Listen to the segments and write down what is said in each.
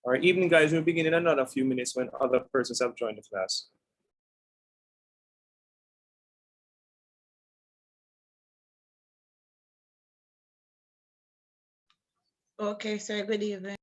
Or evening, guys, we'll begin in another few minutes when other persons have joined the class. Okay, sir. Good evening.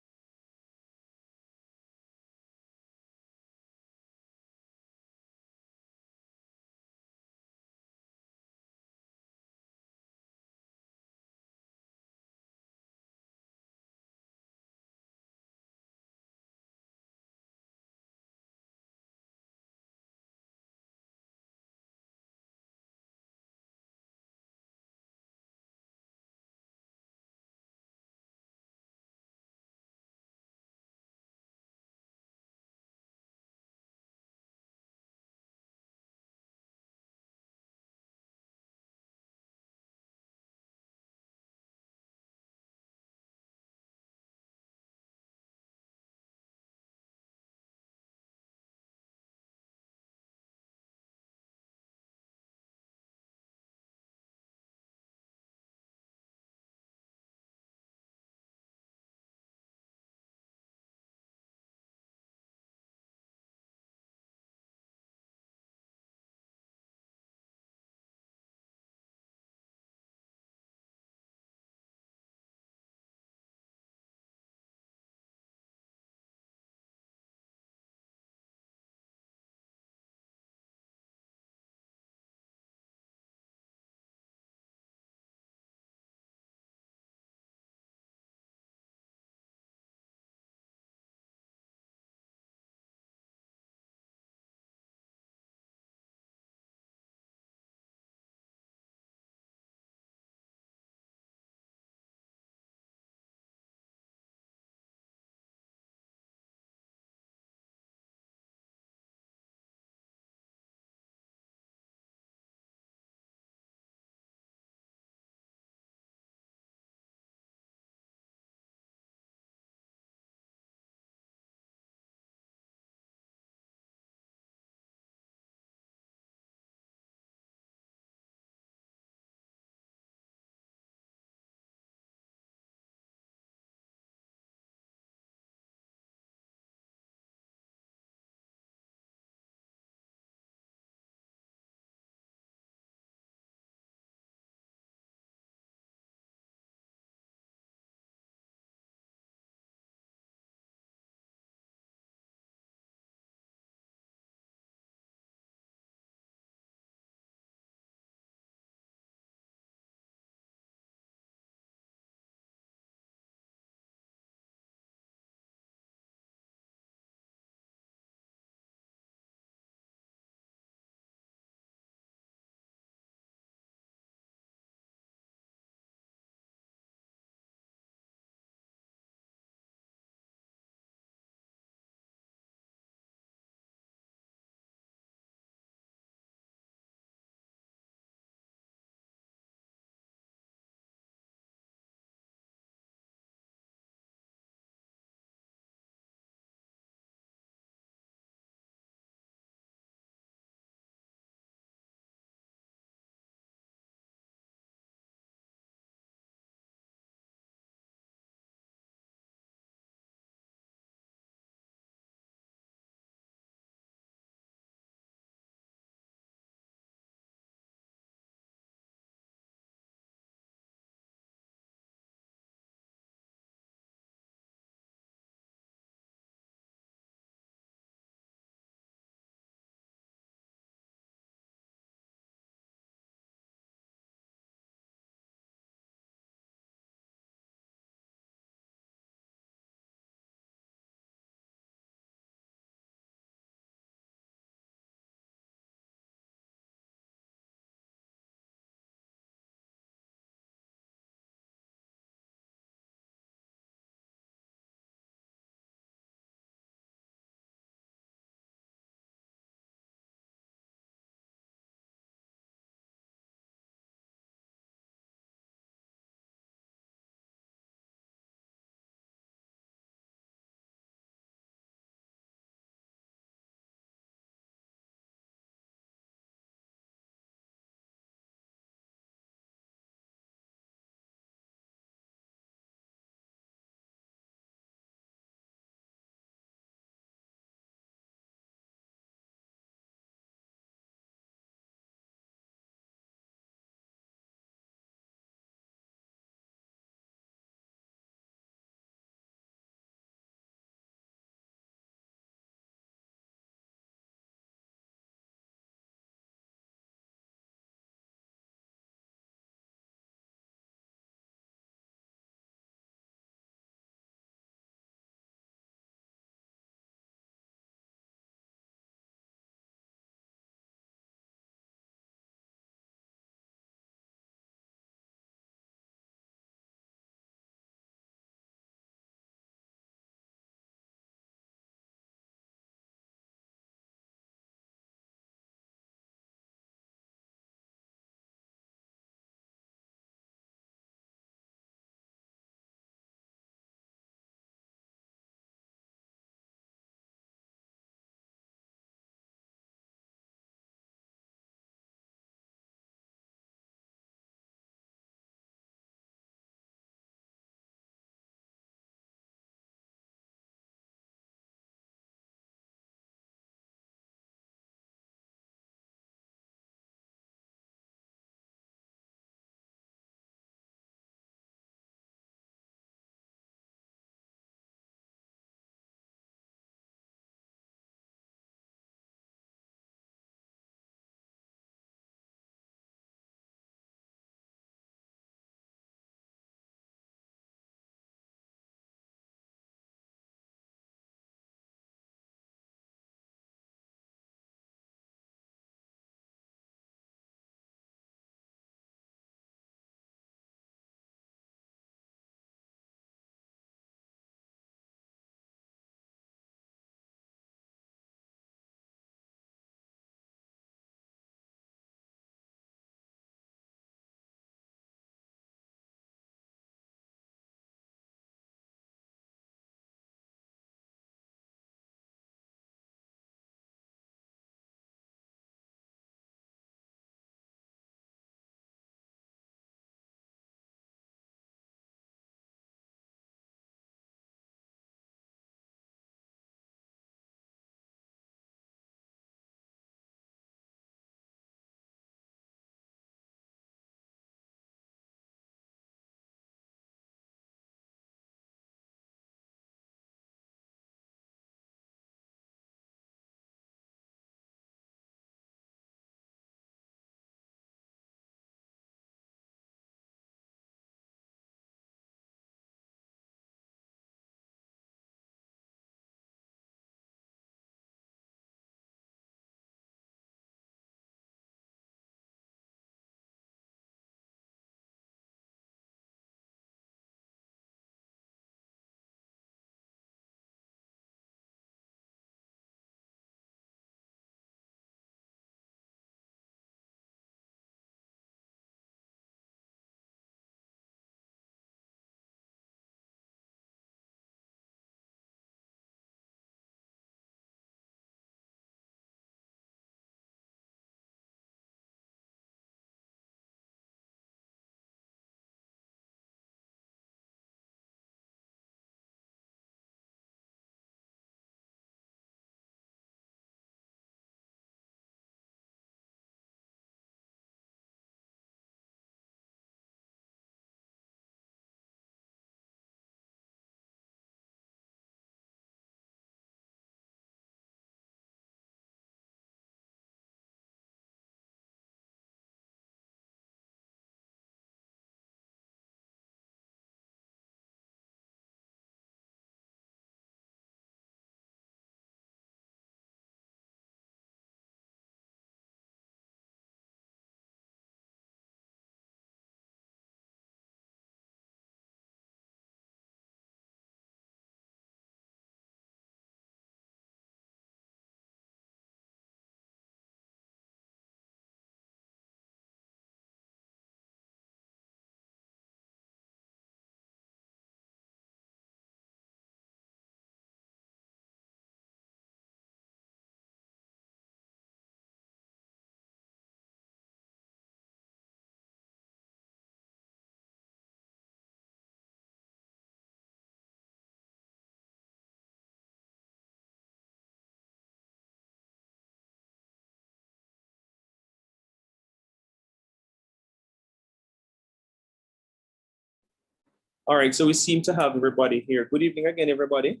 All right, so we seem to have everybody here. Good evening again, everybody.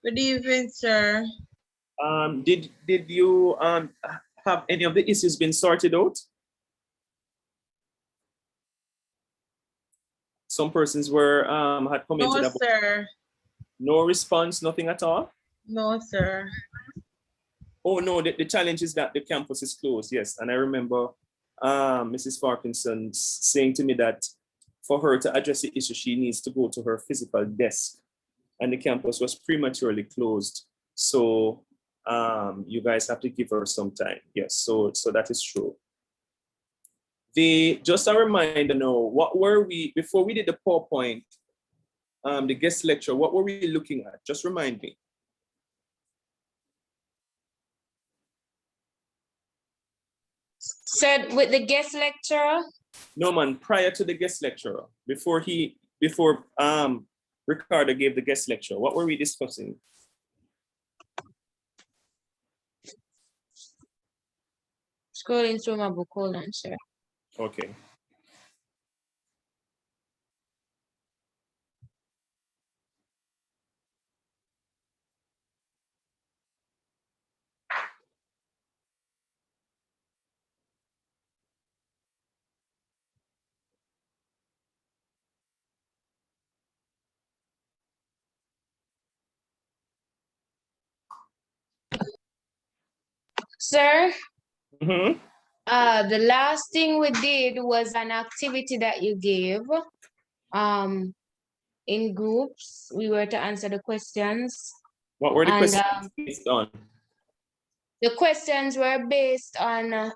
Good evening, sir. Did you have any of the issues been sorted out? Some persons were had commented No, about sir. no response, nothing at all. No, sir. Oh no, the challenge is that the campus is closed. Yes, and I remember Mrs. Parkinson saying to me that for her to address the issue, she needs to go to her physical desk, and the campus was prematurely closed. So you guys have to give her some time. Yes, so that is true. Just a reminder now, what were we, before we did the PowerPoint, the guest lecture, what were we looking at? Just remind me. Said with the guest lecturer? No man, prior to the guest lecturer, before Ricardo gave the guest lecture, what were we discussing? Scrolling through my book, hold on, sir. Okay. Sir, Mm-hmm. the last thing we did was an activity that you gave. In groups, we were to answer the questions. What were the And, questions based on? The questions were based on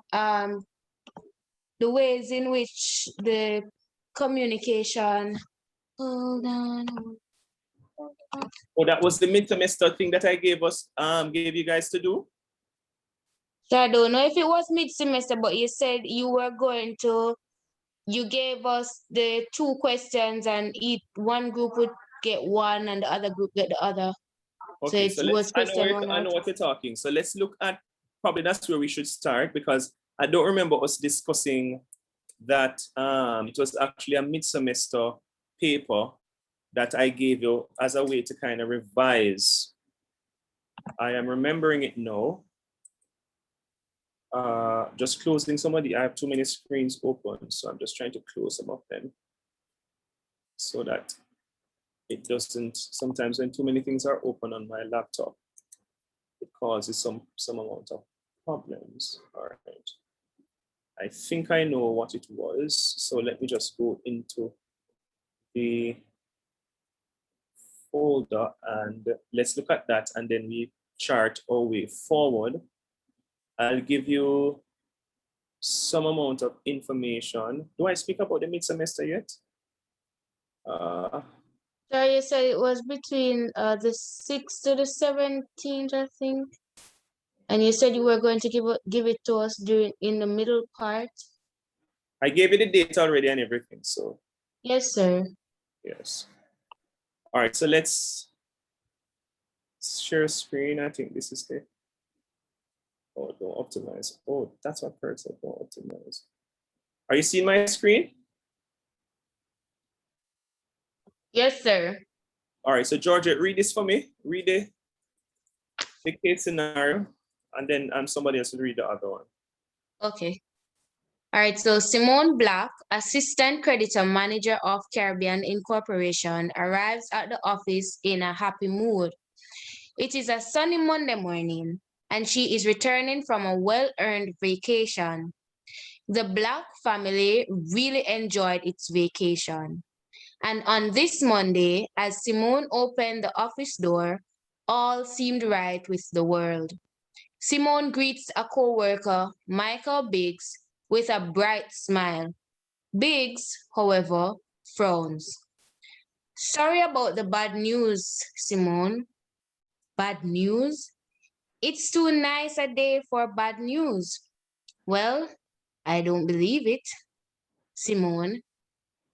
the ways in which the communication. Hold on. Oh, that was the mid-semester thing that I gave you guys to do? So I don't know if it was mid-semester, but you said you were going to, you gave us the 2 questions and one group would get one and the other group get the other. Okay, So it was I question know what you're talking. So let's look at, probably that's where we should start, because I don't remember us discussing that it was actually a mid-semester paper that I gave you as a way to kind of revise. I am remembering it now. Just closing some of I have too many screens open, so I'm just trying to close some of them so that it doesn't, sometimes when too many things are open on my laptop, it causes some amount of problems. All right. I think I know what it was. So let me just go into the folder and let's look at that, and then we chart our way forward. I'll give you some amount of information. Do I speak about the mid-semester yet? So you said it was between the 6th to the 17th, I think. And you said you were going to give it to us in the middle part. I gave you the date already and everything, so. Yes, sir. Yes. All right, so let's share screen. I think this is the, oh, don't optimize. Oh, that's what Kurt said, don't optimize. Are you seeing my screen? Yes, sir. All right, so Georgia, read this for me. Read the case scenario, and then somebody else will read the other one. Okay. All right, so Simone Black, Assistant Creditor Manager of Caribbean Incorporation, arrives at the office in a happy mood. It is a sunny Monday morning, and she is returning from a well-earned vacation. The Black family really enjoyed its vacation. And on this Monday, as Simone opened the office door, all seemed right with the world. Simone greets a co-worker, Michael Biggs, with a bright smile. Biggs, however, frowns. Sorry about the bad news, Simone. Bad news? It's too nice a day for bad news. Well, I don't believe it. Simone,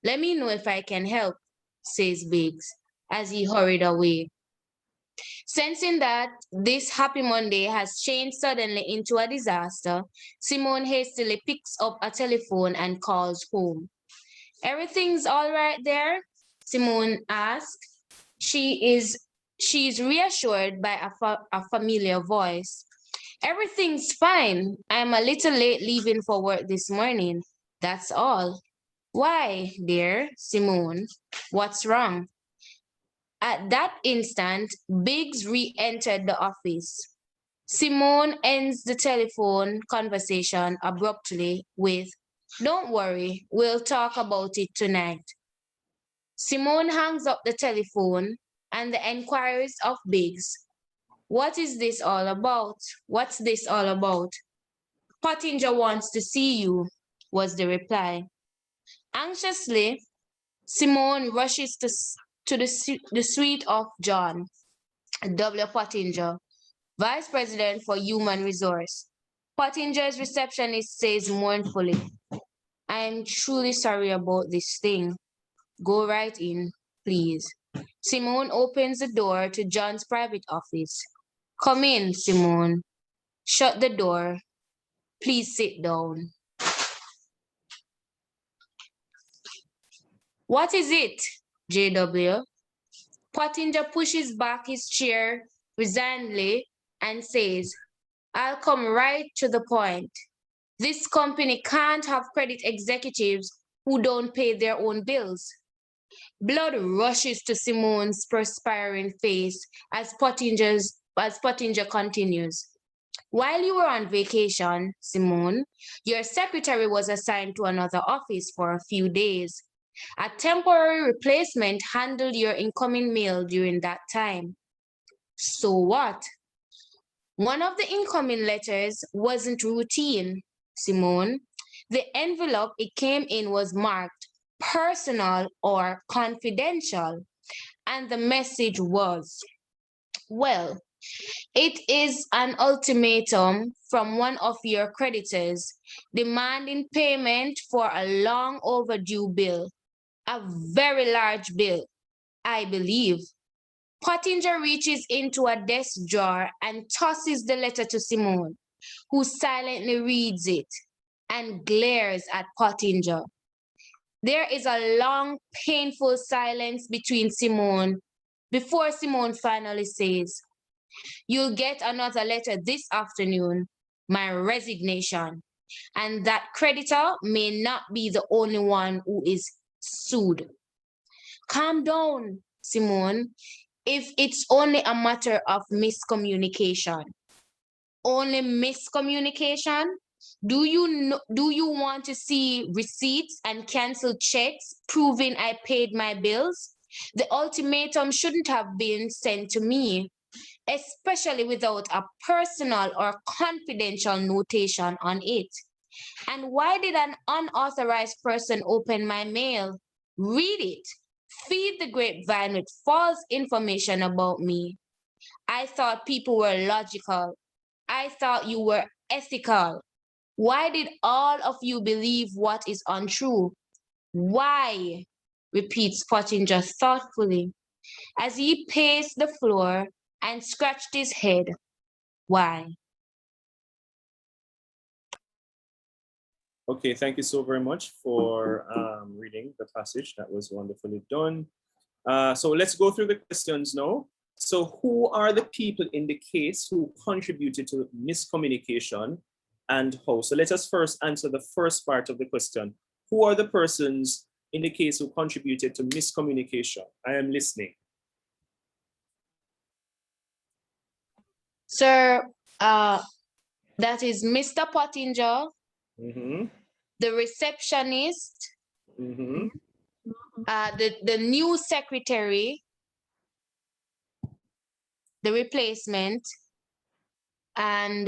let me know if I can help, says Biggs as he hurried away. Sensing that this happy Monday has changed suddenly into a disaster, Simone hastily picks up a telephone and calls home. Everything's all right there? Simone asked. She's reassured by a familiar voice. Everything's fine. I'm a little late leaving for work this morning. That's all. Why, dear Simone? What's wrong? At that instant, Biggs re-entered the office. Simone ends the telephone conversation abruptly with, "Don't worry, we'll talk about it tonight." Simone hangs up the telephone and the enquiries of Biggs. "What is this all about? What's this all about?" "Pottinger wants to see you," was the reply. Anxiously, Simone rushes to the suite of John W. Pottinger, Vice President for Human Resource. Pottinger's receptionist says mournfully, "I am truly sorry about this thing. Go right in, please." Simone opens the door to John's private office. "Come in, Simone." "Shut the door. Please sit down." "What is it, JW?" Pottinger pushes back his chair resignedly and says, "I'll come right to the point. This company can't have credit executives who don't pay their own bills." Blood rushes to Simone's perspiring face as Pottinger continues. "While you were on vacation, Simone, your secretary was assigned to another office for a few days. A temporary replacement handled your incoming mail during that time." "So what?" "One of the incoming letters wasn't routine, Simone. The envelope it came in was marked personal or confidential, and the message was, well, it is an ultimatum from one of your creditors demanding payment for a long overdue bill, a very large bill, I believe." Pottinger reaches into a desk drawer and tosses the letter to Simone, who silently reads it and glares at Pottinger. There is a long, painful silence before Simone finally says, "You'll get another letter this afternoon, my resignation, and that creditor may not be the only one who is sued." "Calm down, Simone. If it's only a matter of miscommunication." "Only miscommunication? Do you want to see receipts and canceled checks proving I paid my bills? The ultimatum shouldn't have been sent to me, especially without a personal or confidential notation on it. And why did an unauthorized person open my mail, read it, feed the grapevine with false information about me? I thought people were logical. I thought you were ethical. Why did all of you believe what is untrue? Why?" repeats Pottinger thoughtfully as he paced the floor and scratched his head. "Why?" Okay, thank you so very much for reading the passage. That was wonderfully done. So let's go through the questions now. So who are the people in the case who contributed to miscommunication and how? So let us first answer the first part of the question. Who are the persons in the case who contributed to miscommunication? I am listening. Sir, that is Mr. Pottinger, the receptionist, the new secretary, the replacement, and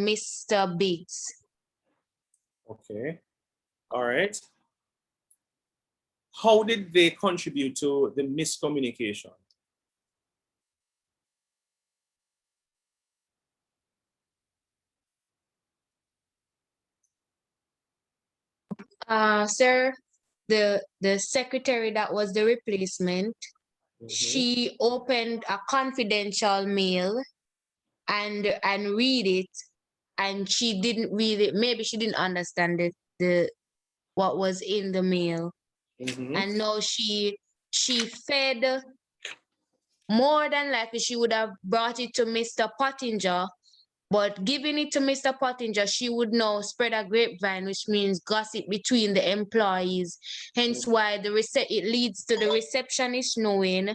Mr. Biggs. Okay, all right. How did they contribute to the miscommunication? Sir, the secretary that was the replacement, she opened a confidential mail and read it, and she didn't read it. Maybe she didn't understand it, what was in the mail. Mhm. And now she fed, more than likely she would have brought it to Mr. Pottinger, but giving it to Mr. Pottinger, she would now spread a grapevine, which means gossip between the employees. Hence why it leads to the receptionist knowing,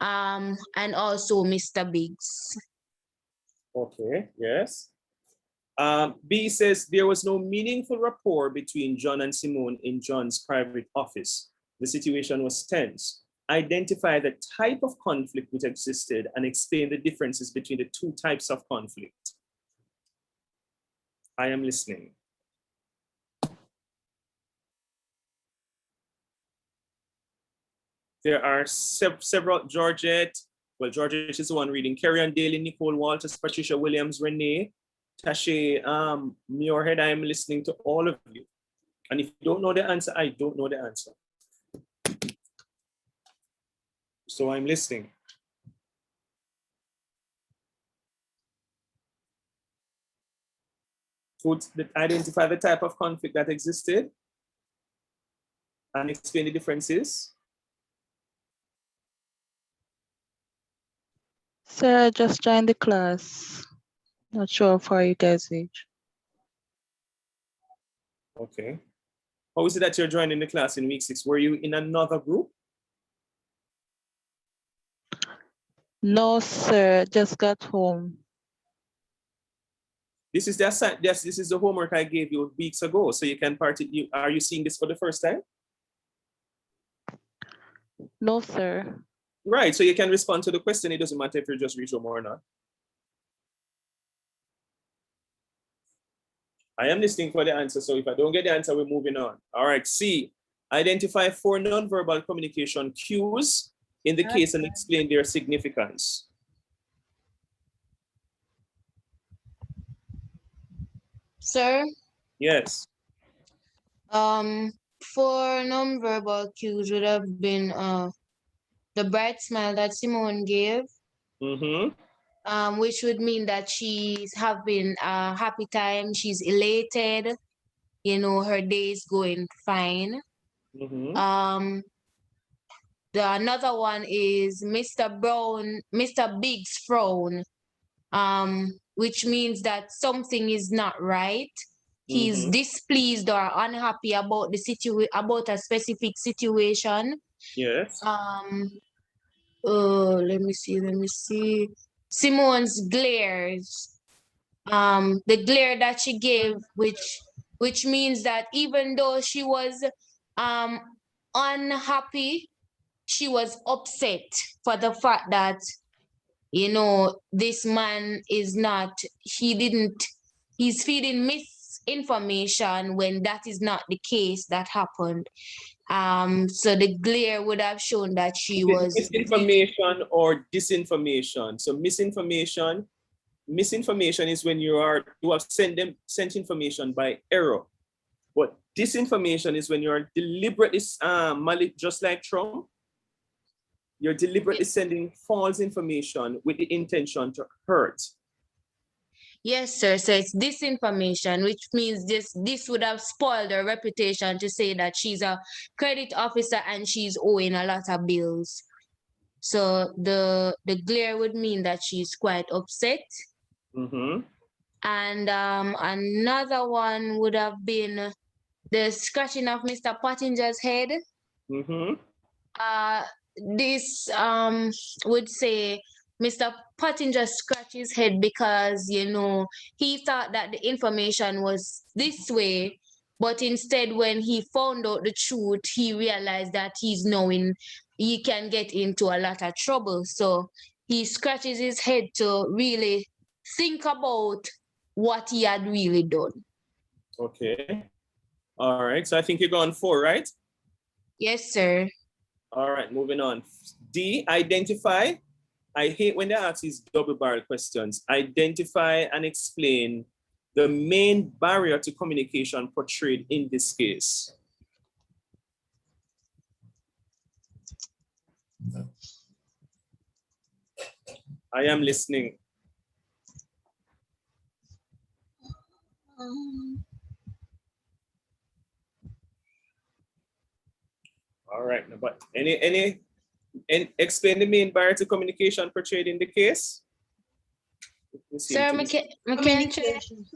and also Mr. Biggs. Okay, yes. B says there was no meaningful rapport between John and Simone in John's private office. The situation was tense. Identify the type of conflict which existed and explain the differences between the two types of conflict. I am listening. There are several, Georgette. Well, Georgette is the one reading. Carrie Ann Daly, Nicole Walters, Patricia Williams, Renee, Tashe Muirhead. I am listening to all of you. And if you don't know the answer, I don't know the answer. So I'm listening. To identify the type of conflict that existed and explain the differences. Sir, I just joined the class. Not sure how far you guys reach. Okay. How is it that you're joining the class in week 6? Were you in another group? No, sir, just got home. This is the homework I gave you weeks ago, so you can are you seeing this for the first time? No, sir. Right, so you can respond to the question. It doesn't matter if you just reach home or not. I am listening for the answer, so if I don't get the answer, we're moving on. All right, C, identify 4 nonverbal communication cues in the case and explain their significance. Sir? Yes. For nonverbal cues would have been the bright smile that Simone gave, which would mean that she's having a happy time, she's elated, you know, her day is going fine. The another one is Mr. Big's frown, which means that something is not right. He's displeased or unhappy about about a specific situation. Yes. Let me see. Simone's glares. The glare that she gave, which means that even though she was unhappy, she was upset for the fact that, you know, this man is not, he's feeding misinformation when that is not the case that happened. So the glare would have shown that she was misinformation or disinformation. So misinformation is when you have sent information by error. But disinformation is when you're deliberately just like Trump, you're deliberately sending false information with the intention to hurt. Yes, sir. So it's disinformation, which means this would have spoiled her reputation to say that she's a credit officer and she's owing a lot of bills. So the glare would mean that she's quite upset. And another one would have been the scratching of Mr. Pottinger's head. This would say Mr. Pottinger scratched his head because, you know, he thought that the information was this way, but instead when he found out the truth, he realized that he can get into a lot of trouble. So he scratches his head to really think about what he had really done. Okay. All right. So I think you're going 4, right? Yes, sir. All right. Moving on. D, identify. I hate when they ask these double-barrel questions. Identify and explain the main barrier to communication portrayed in this case. I am listening. All right, no, but any explain the main barrier to communication portrayed in the case? Sir, we can try. Communication.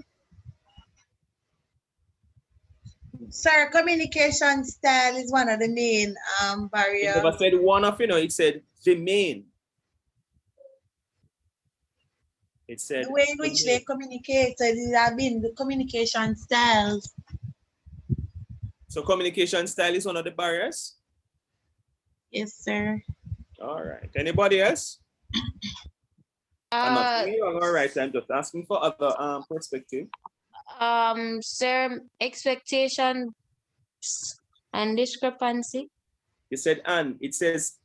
Sir, communication style is one of the main It barriers. never said one of, it said the main. It said The way in which they communicated, it have been the communication styles. So communication style is one of the barriers? Yes, sir. All right. Anybody else? I'm not saying you're wrong or right. I'm just asking for other perspective. Sir, expectation and discrepancy. You said and. It says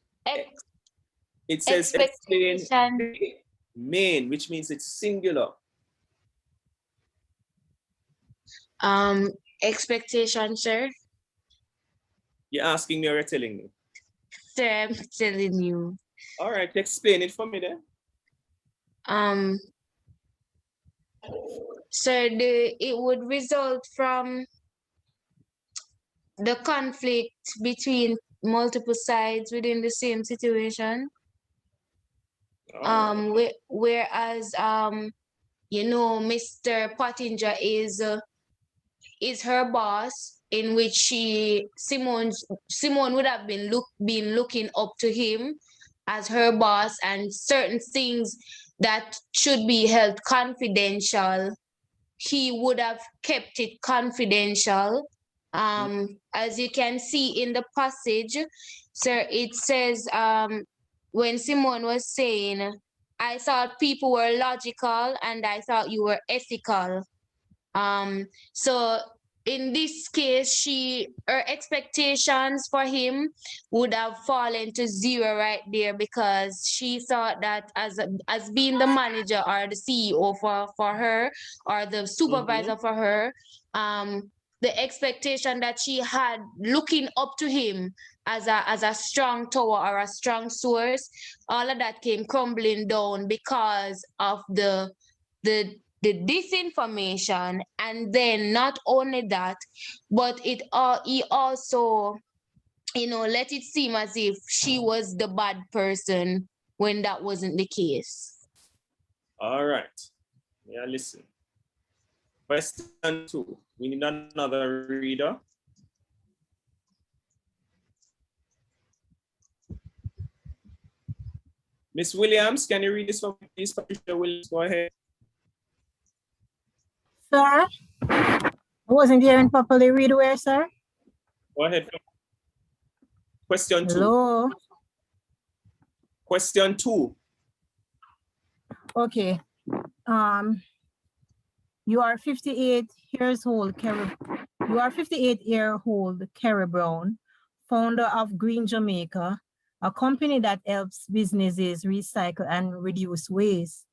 explain Expectation. the main, which means it's singular. Expectation, sir. You're asking me or you're telling me? Sir, I'm telling you. All right, explain it for me then. Sir, it would result from the conflict between multiple sides within the same situation. Whereas Mr. Pottinger is her boss, in which Simone would have been looking up to him as her boss, and certain things that should be held confidential, he would have kept it confidential. As you can see in the passage, sir, it says when Simone was saying, I thought people were logical and I thought you were ethical. So in this case, her expectations for him would have fallen to zero right there, because she thought that as being the manager or the CEO for her, or the supervisor for her, the expectation that she had looking up to him as a strong tower or a strong source, all of that came crumbling down because of the disinformation. And then not only that, but he also let it seem as if she was the bad person when that wasn't the case. All right. Yeah, listen. Question 2. We need another reader. Miss Williams, can you read this for me, please? Patricia Williams, go ahead. Sir, I wasn't hearing properly. Read where, sir? Go ahead. Question 2. Hello. Question 2. Okay. You are 58 years old, You are 58-year-old Carrie Brown, founder of Green Jamaica, a company that helps businesses recycle and reduce waste.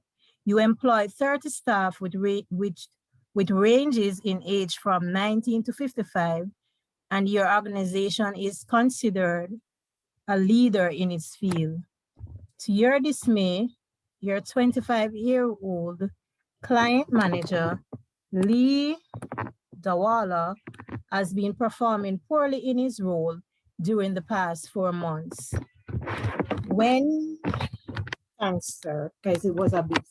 You employ 30 staff with ranges in age from 19 to 55, and your organization is considered a leader in its field. To your dismay, your 25-year-old client manager, Lee Dawala, has been performing poorly in his role during the past 4 months. Thanks, sir, because it was a bit,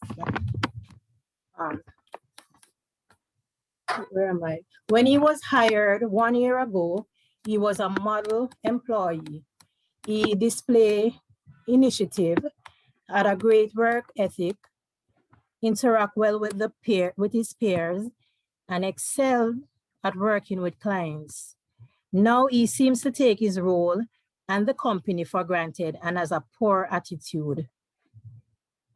where am I? When he was hired 1 year ago, he was a model employee. He displayed initiative, had a great work ethic, interact well with his peers, and excelled at working with clients. Now he seems to take his role and the company for granted and has a poor attitude.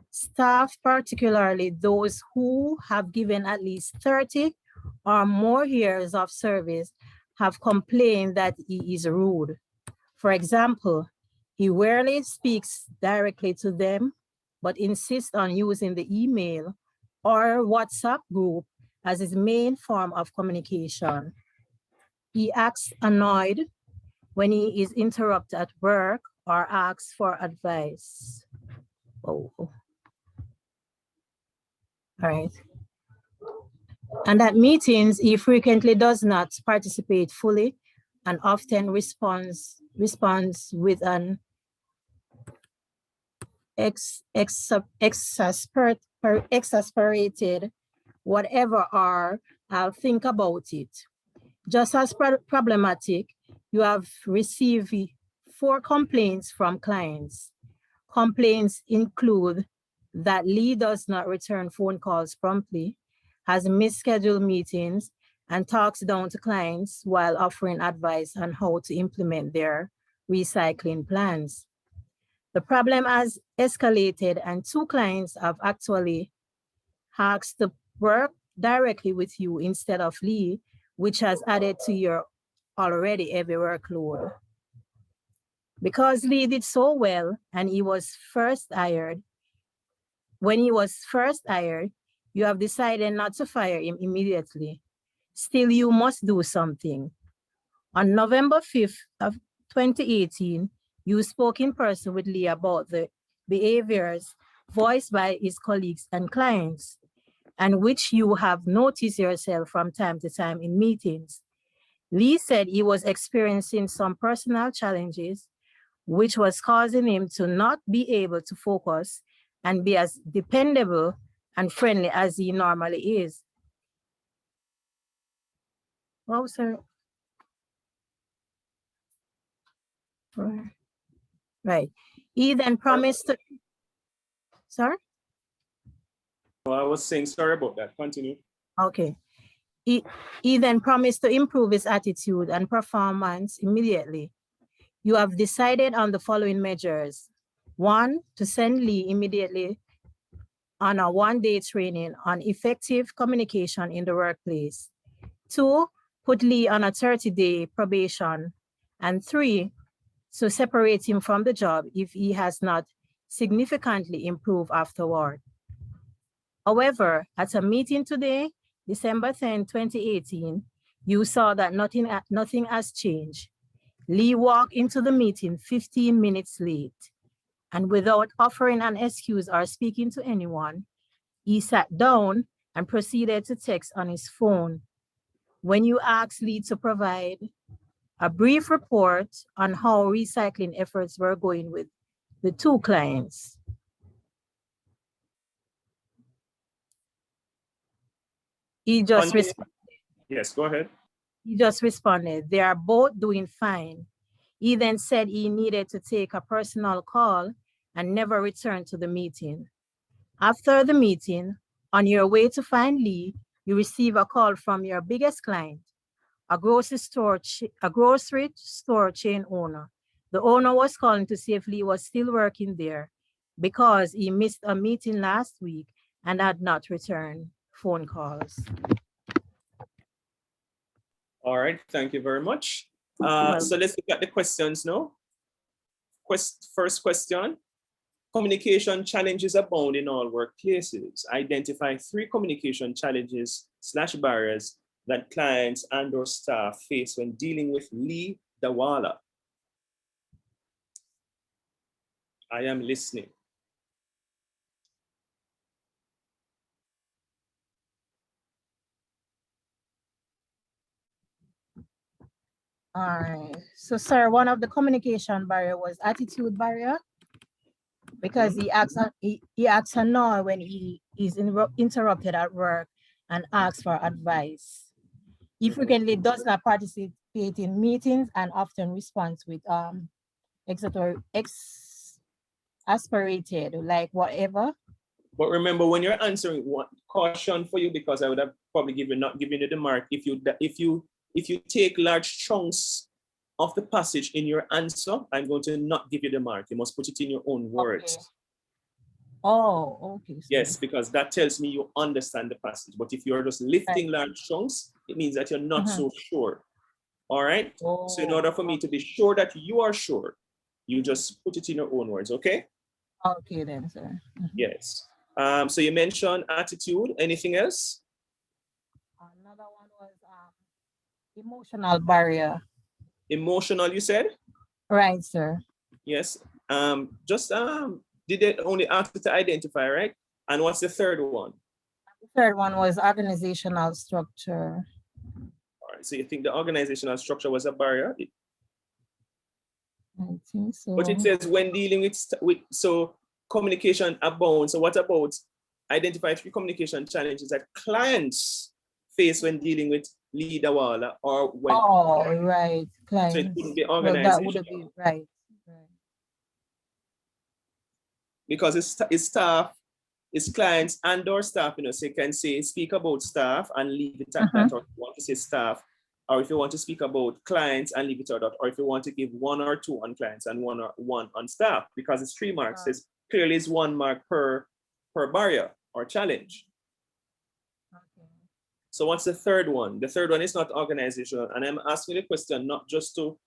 Staff, particularly those who have given at least 30 or more years of service, have complained that he is rude. For example, he rarely speaks directly to them, but insists on using the email or WhatsApp group as his main form of communication. He acts annoyed when he is interrupted at work or asks for advice. Oh. All right. And at meetings, he frequently does not participate fully and often responds responds with an exasperated whatever, or I'll think about it. Just as problematic, you have received 4 complaints from clients. Complaints include that Lee does not return phone calls promptly, has missed scheduled meetings, and talks down to clients while offering advice on how to implement their recycling plans. The problem has escalated, and 2 clients have actually asked to work directly with you instead of Lee, which has added to your already heavy workload. Because Lee did so well and he was first hired, when he was first hired, you have decided not to fire him immediately. Still, you must do something. On November 5th of 2018, you spoke in person with Lee about the behaviors voiced by his colleagues and clients, and which you have noticed yourself from time to time in meetings. Lee said he was experiencing some personal challenges, which was causing him to not be able to focus and be as dependable and friendly as he normally is. Oh, sir. Right. He then promised to, sir? I was saying sorry about that. Continue. Okay. He then promised to improve his attitude and performance immediately. You have decided on the following measures. 1, to send Lee immediately on a 1-day training on effective communication in the workplace. 2, put Lee on a 30-day probation. And 3, to separate him from the job if he has not significantly improved afterward. However, at a meeting today, December 10, 2018, you saw that nothing has changed. Lee walked into the meeting 15 minutes late, and without offering an excuse or speaking to anyone, he sat down and proceeded to text on his phone. When you asked Lee to provide a brief report on how recycling efforts were going with the 2 clients, he just responded. Yes, go ahead. He just responded, they are both doing fine. He then said he needed to take a personal call and never returned to the meeting. After the meeting, on your way to find Lee, you receive a call from your biggest client, a grocery store chain owner. The owner was calling to see if Lee was still working there because he missed a meeting last week and had not returned phone calls. All right, thank you very much. So let's look at the questions now. First question. Communication challenges abound in all workplaces. Identify 3 communication challenges / barriers that clients and or staff face when dealing with Lee Dawala. I am listening. All right. So, sir, one of the communication barrier was attitude barrier, because he acts annoyed when he is interrupted at work and asks for advice. He frequently does not participate in meetings and often responds with exasperated, like whatever. But remember, when you're answering, one caution for you, because I would have probably not given you the mark if you take large chunks of the passage in your answer, I'm going to not give you the mark. You must put it in your own words. Okay. Oh, okay. Yes, because that tells me you understand the passage. But if you're just lifting large chunks, it means that you're not so sure. All right. Oh, so in order for me to be sure that you are sure, you just put it in your own words. Okay. Okay then, sir. Yes. So you mentioned attitude. Anything else? Another one was emotional barrier. Emotional, you said? Right, sir. Yes. Did they only ask you to identify, right? And what's the third one? The third one was organizational structure. All right. So you think the organizational structure was a barrier? I think so. But it says when dealing with so communication abounds. So what about identify 3 communication challenges that clients face when dealing with leader walla or when Oh, right, so it clients. wouldn't be Well, that would organization have been right. because it's staff, it's clients and or staff, you know, so you can say speak about staff and leave it at that, or if you want to say staff, or if you want to speak about clients and leave it at that, or if you want to give 1 or 2 on clients and 1 on staff, because it's 3 marks. It's clearly is 1 mark per barrier or challenge. Okay. So what's the third one? The third one is not organizational, and I'm asking the question not just to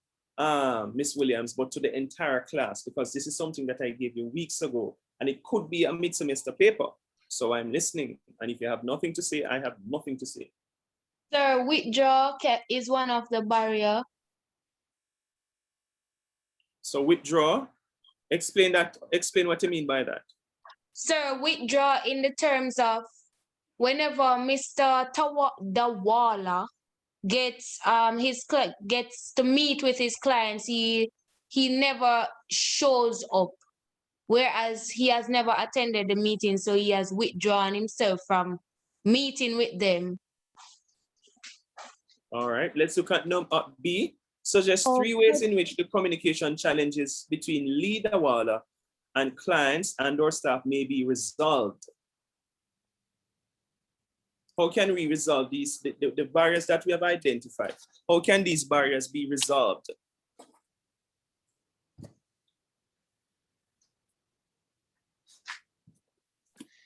Miss Williams, but to the entire class, because this is something that I gave you weeks ago, and it could be a mid-semester paper. So I'm listening, and if you have nothing to say, I have nothing to say. Sir, withdraw is one of the barrier. So withdraw, explain what you mean by that. Sir, withdraw in the terms of whenever Mr. Dawala gets gets to meet with his clients, he never shows up, whereas he has never attended the meeting, so he has withdrawn himself from meeting with them. All right, let's look at number B. Suggest 3 ways in which the communication challenges between leader walla and clients and or staff may be resolved. How can we resolve these, the barriers that we have identified? How can these barriers be resolved?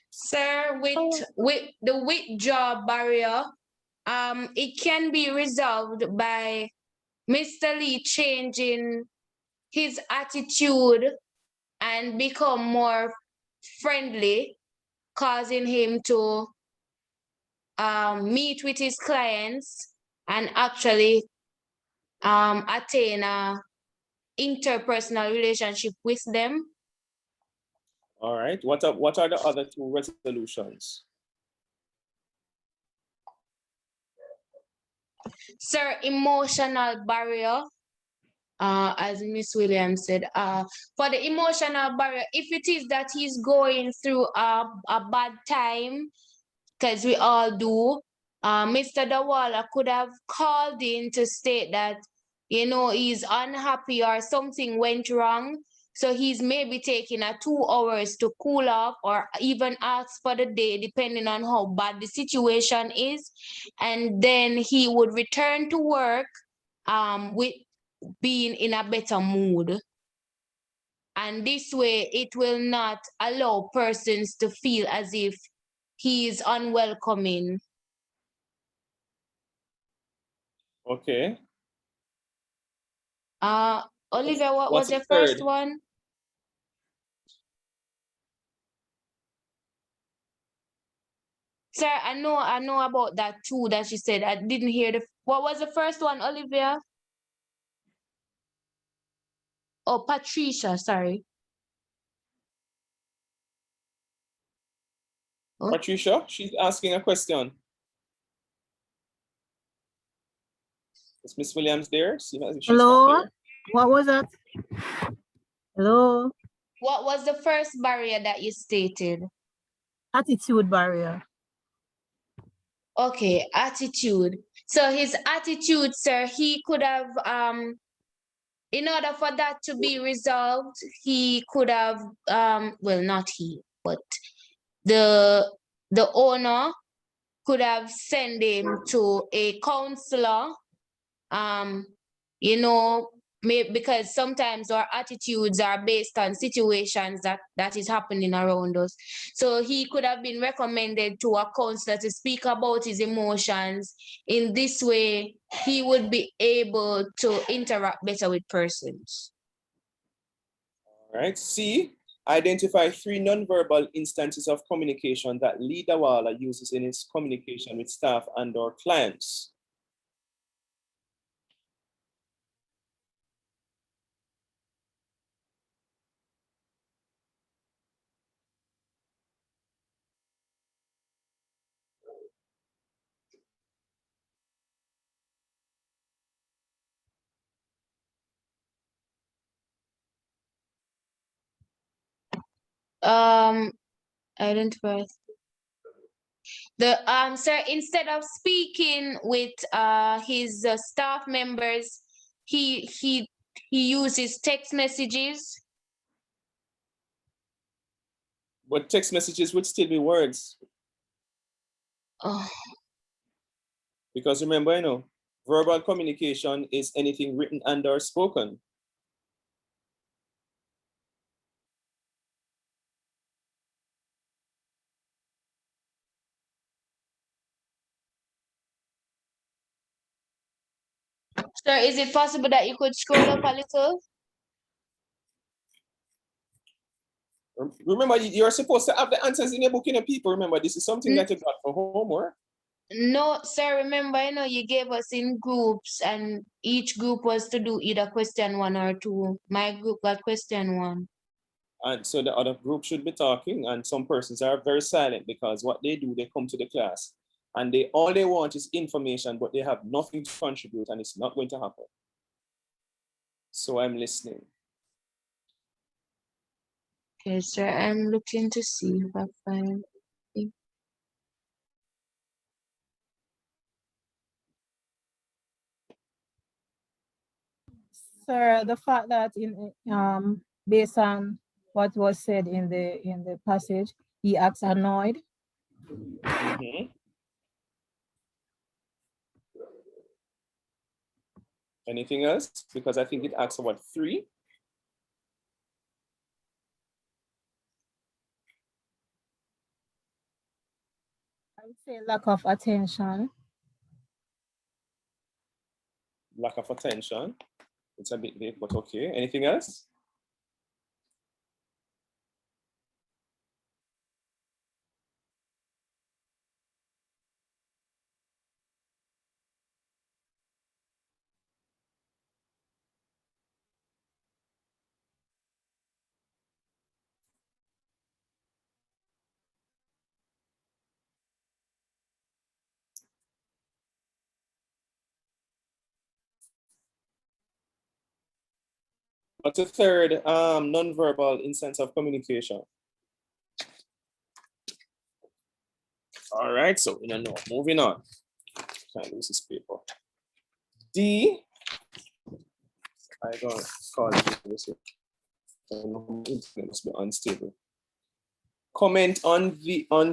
Sir, with the withdraw barrier, it can be resolved by Mr. Lee changing his attitude and become more friendly, causing him to meet with his clients and actually attain a interpersonal relationship with them. All right, what are the other 2 resolutions? Sir, emotional barrier, as Miss Williams said, for the emotional barrier, if it is that he's going through a bad time, because we all do, Mr. Dawala could have called in to state that, you know, he's unhappy or something went wrong. So he's maybe taking 2 hours to cool off or even ask for the day, depending on how bad the situation is. And then he would return to work with being in a better mood. And this way, it will not allow persons to feel as if he is unwelcoming. Okay. Olivia, what What's was your the first third? one? Sir, I know about that too, that she said. I didn't hear what was the first one, Olivia? Oh, Patricia, sorry. Oh. Patricia, she's asking a question. Is Miss Williams there? She's Hello? not there. What was that? Hello? What was the first barrier that you stated? Attitude barrier. Okay, attitude. So his attitude, sir, he could have, in order for that to be resolved, he could have, well, not he, but the owner could have sent him to a counselor, you know, because sometimes our attitudes are based on situations that is happening around us. So he could have been recommended to a counselor to speak about his emotions. In this way, he would be able to interact better with persons. All right. C, identify 3 nonverbal instances of communication that leader walla uses in his communication with staff and or clients. Identify. Sir, instead of speaking with his staff members, he uses text messages. But text messages would still be words. Oh, Because remember, verbal communication is anything written and or spoken. sir, is it possible that you could scroll up a little? Remember, you're supposed to have the answers in your book, people. Remember, this is something that you got for homework. No, sir, remember, you gave us in groups and each group was to do either question 1 or 2. My group got question 1. And so the other group should be talking, and some persons are very silent because what they do, they come to the class and all they want is information, but they have nothing to contribute, and it's not going to happen. So I'm listening. Okay, sir, I'm looking to see if I find it. Sir, the fact that based on what was said in the passage, he acts annoyed. Anything else? Because I think it asks about 3. I would say lack of attention. Lack of attention. It's a bit late, but okay. Anything else? What's the third non-verbal instance of communication? All right, so we don't know. Moving on. Can't lose this paper. D. I don't call it. It must be unstable. Comment on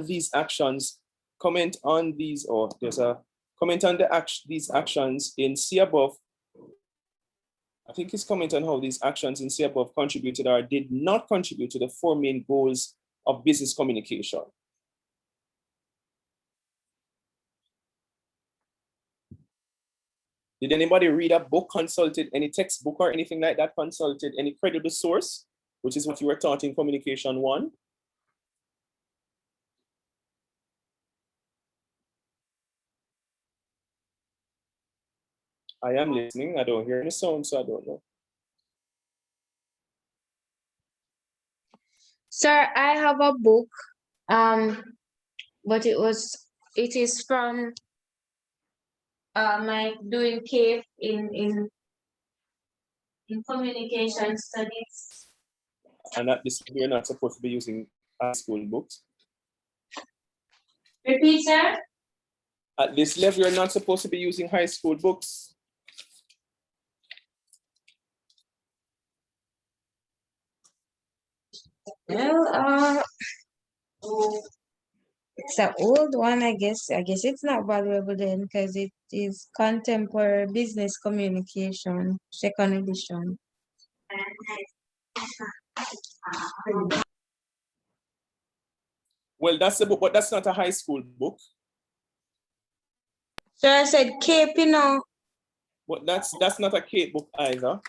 these actions. Comment on these, or there's a comment on these actions in C above. I think it's comment on how these actions in C above contributed or did not contribute to the 4 main goals of business communication. Did anybody read a book, consulted any textbook or anything like that, consulted any credible source, which is what you were taught in Communication 1? I am listening. I don't hear any sound, so I don't know. Sir, I have a book, but it is from my doing CAFE in communication studies. And at this, we're not supposed to be using high school books. Repeat, sir? At this level, you're not supposed to be using high school books. Well, it's an old one, I guess. I guess it's not valuable then because it is Contemporary Business Communication, 2nd edition. Well, that's the book, but that's not a high school book. So I said CAPE, But that's not a CAPE book either.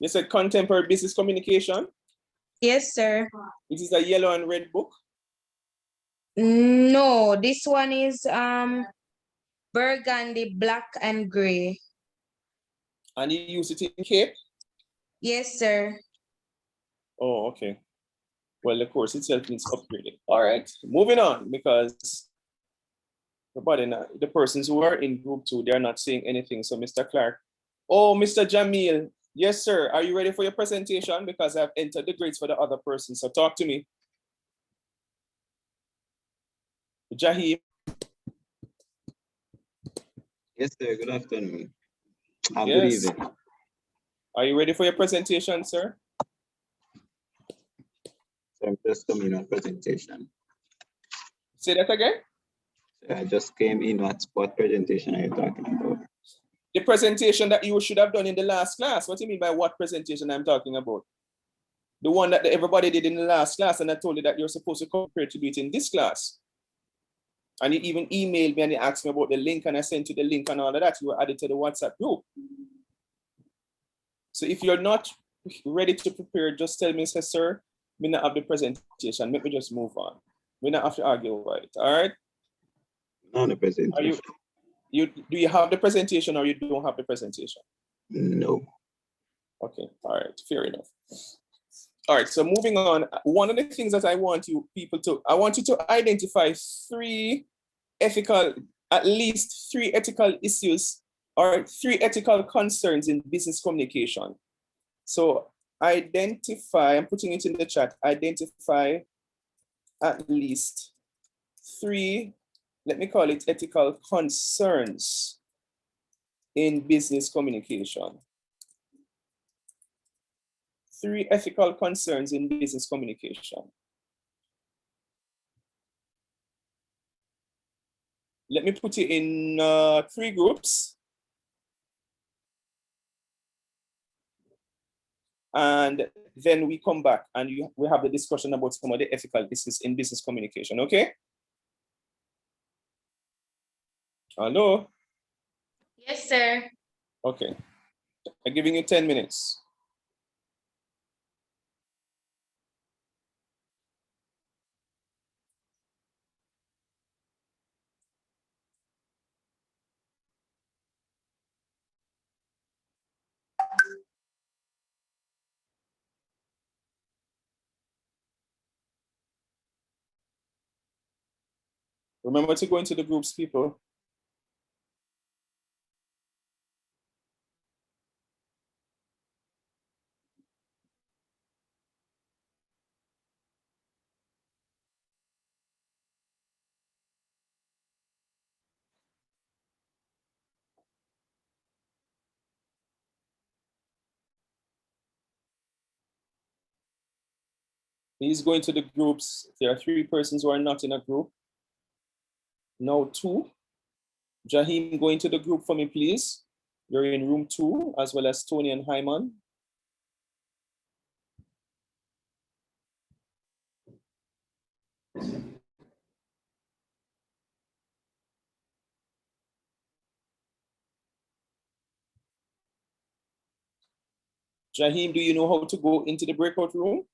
You said Contemporary Business Communication? Yes, sir. It is a yellow and red book? No, this one is burgundy, black, and gray. And you use it in CAPE? Yes, sir. Oh, okay. Well, the course itself needs upgrading. All right, moving on, because the persons who are in group 2, they're not saying anything. So Mr. Clark, oh, Mr. Jamil, Yes, sir. Are you ready for your presentation? Because I've entered the grades for the other person. So talk to me. Jahim. Yes, sir. Good afternoon. Good Yes. evening. Are you ready for your presentation, sir? So I'm just coming on presentation. Say that again. So I just came in. What presentation are you talking about? The presentation that you should have done in the last class. What do you mean by what presentation I'm talking about? The one that everybody did in the last class, and I told you that you're supposed to come prepared to do it in this class. And you even emailed me and you asked me about the link, and I sent you the link and all of that. You were added to the WhatsApp group. So if you're not ready to prepare, just tell me, say, sir, we not have the presentation. Let me just move on. We not have to argue over it. All right. On the presentation. Do you have the presentation or you don't have the presentation? No. Okay. All right. Fair enough. All right. So moving on. One of the things that I want you to identify at least three ethical issues or three ethical concerns in business communication. So identify, I'm putting it in the chat, identify at least three, let me call it ethical concerns in business communication. Three ethical concerns in business communication. Let me put you in 3 groups. And then we come back and we have the discussion about some of the ethical issues in business communication, okay? Hello? Yes, sir. Okay. I'm giving you 10 minutes. Remember to go into the groups, people. Please go into the groups. There are 3 persons who are not in a group. Now 2. Jahim, go into the group for me, please. You're in room 2, as well as Tony and Hyman. Jahim, do you know how to go into the breakout room?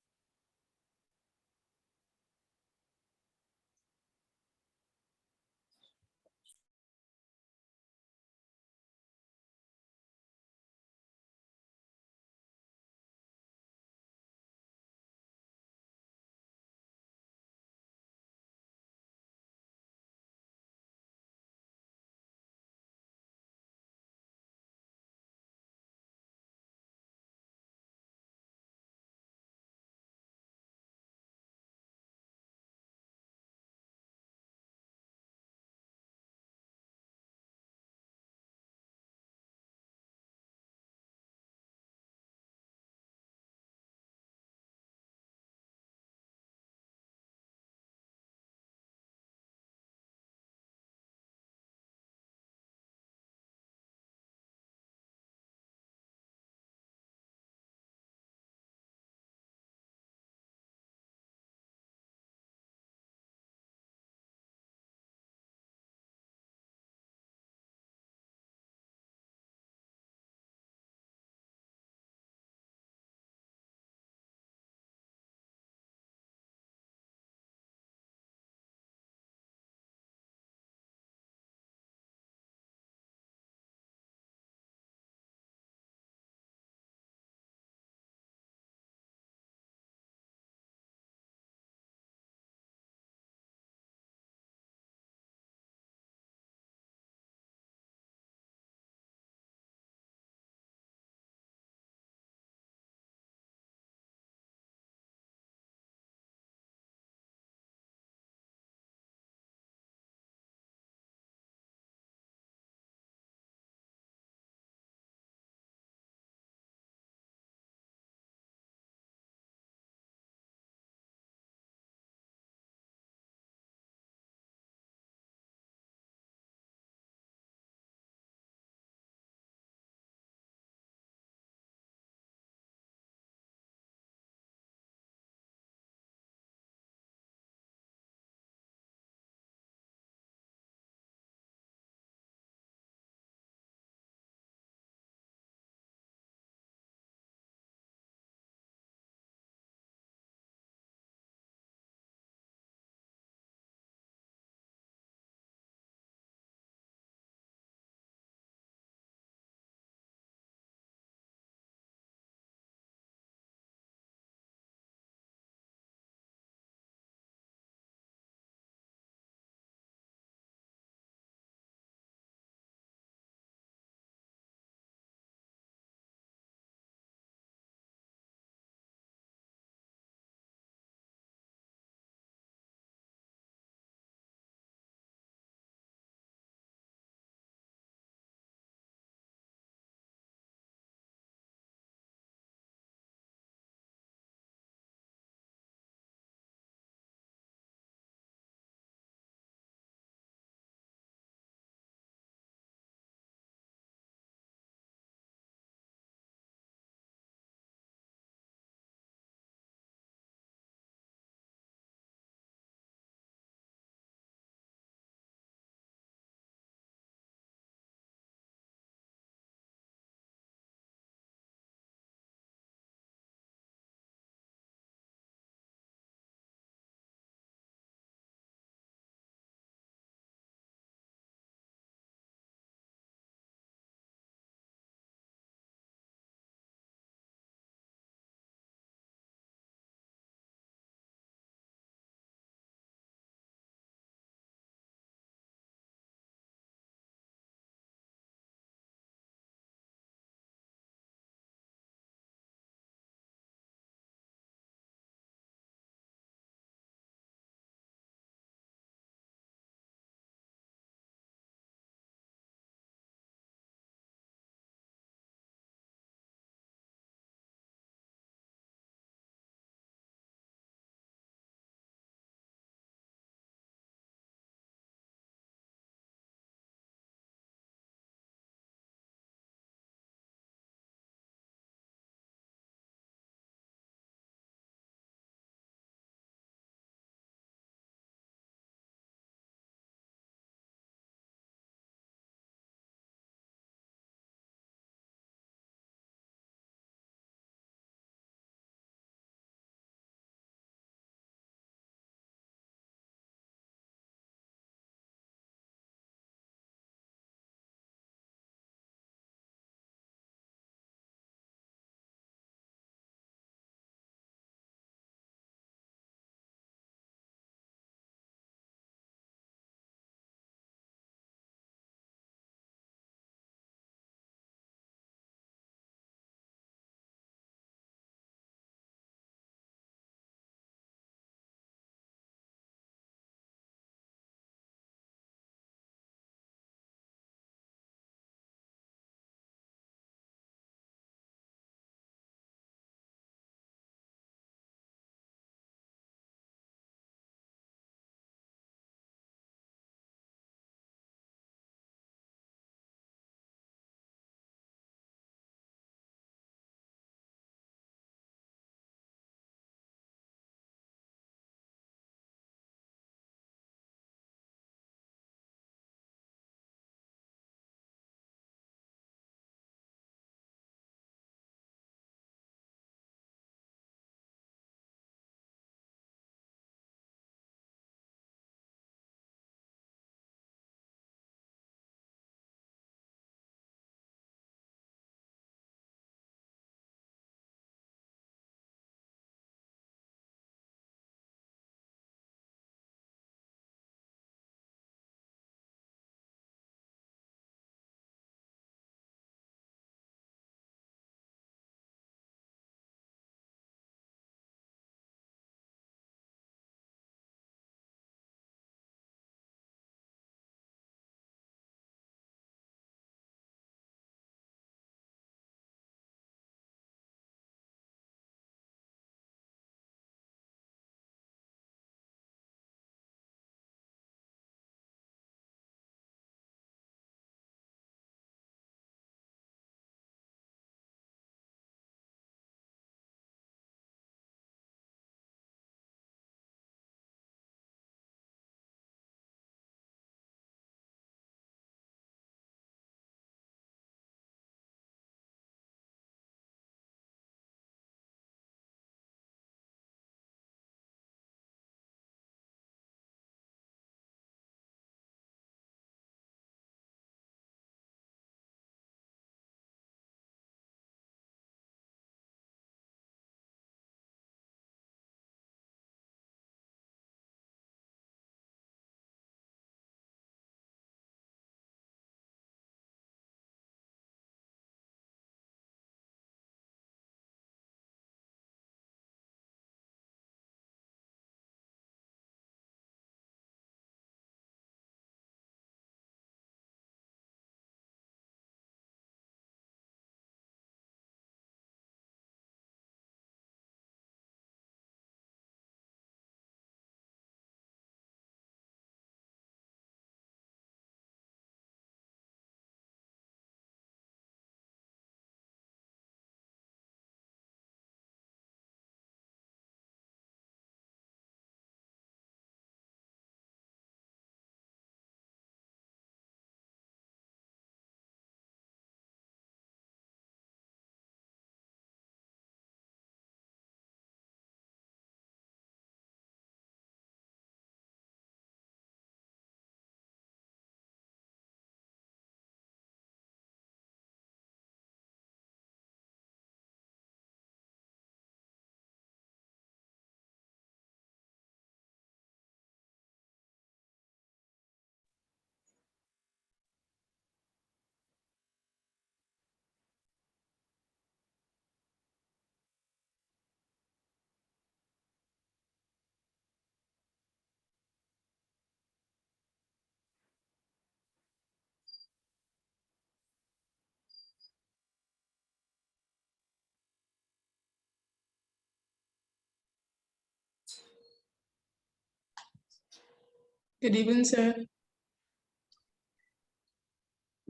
Good evening, sir.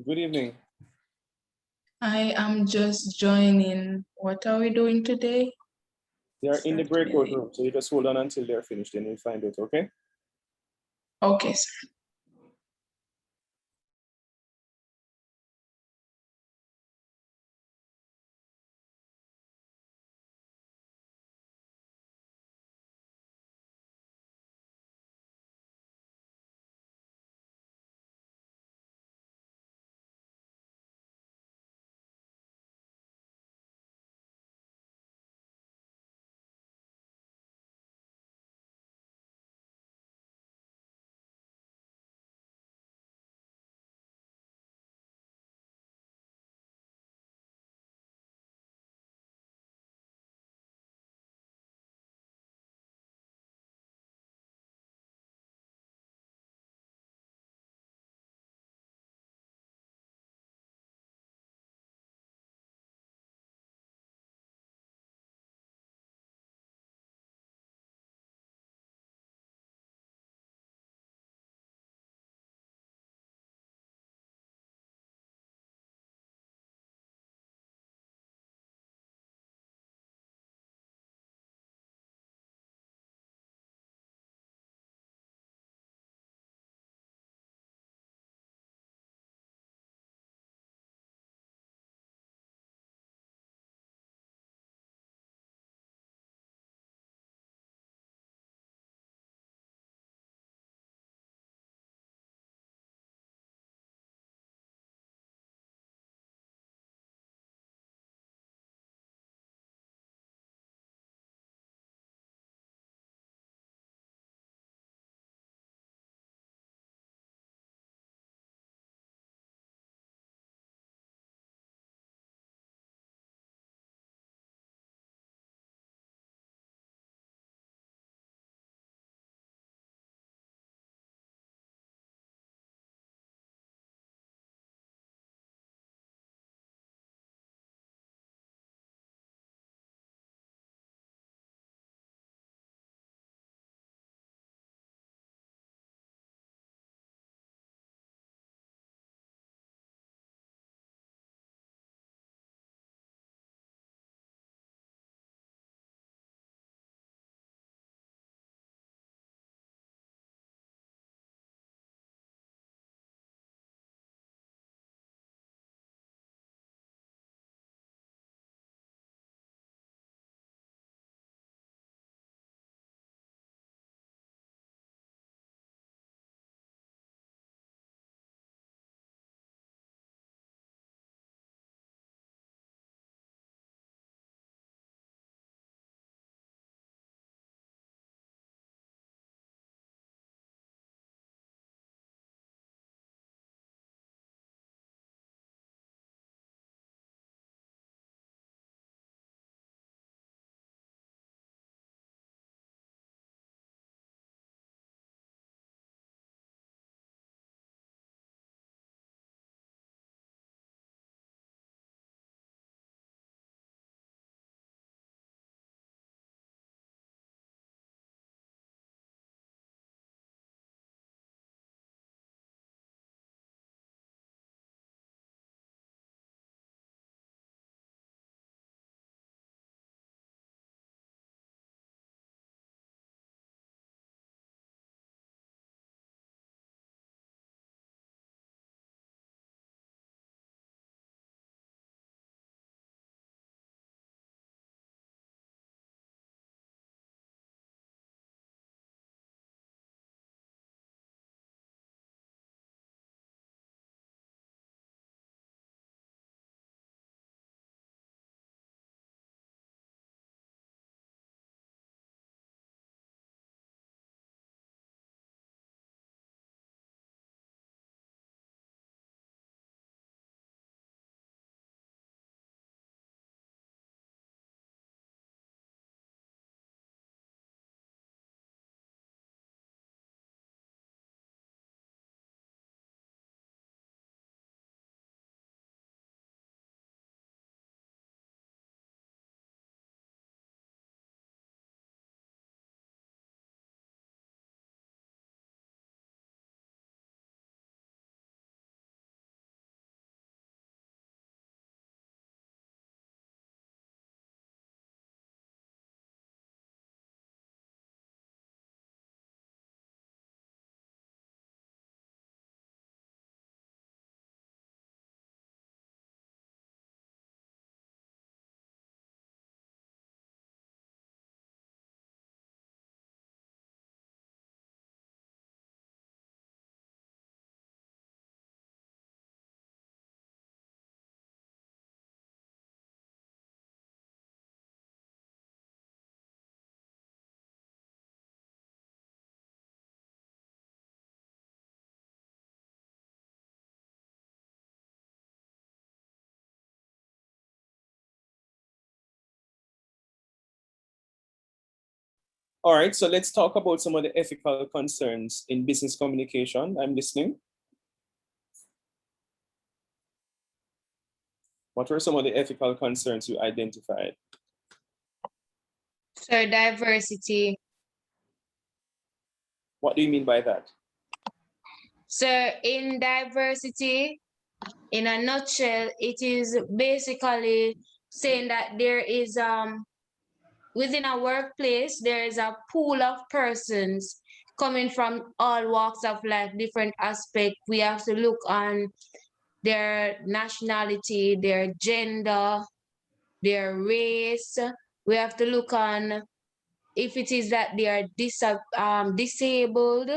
Good evening. I am just joining. What are we doing today? They are in the breakout Saturday. room, so you just hold on until they're finished, then you'll find out, okay? Okay, sir. All right, so let's talk about some of the ethical concerns in business communication. I'm listening. What were some of the ethical concerns you identified? So diversity. What do you mean by that? So in diversity, in a nutshell, it is basically saying that there is within a workplace, there is a pool of persons coming from all walks of life, different aspects. We have to look on their nationality, their gender, their race. We have to look on if it is that they are disabled.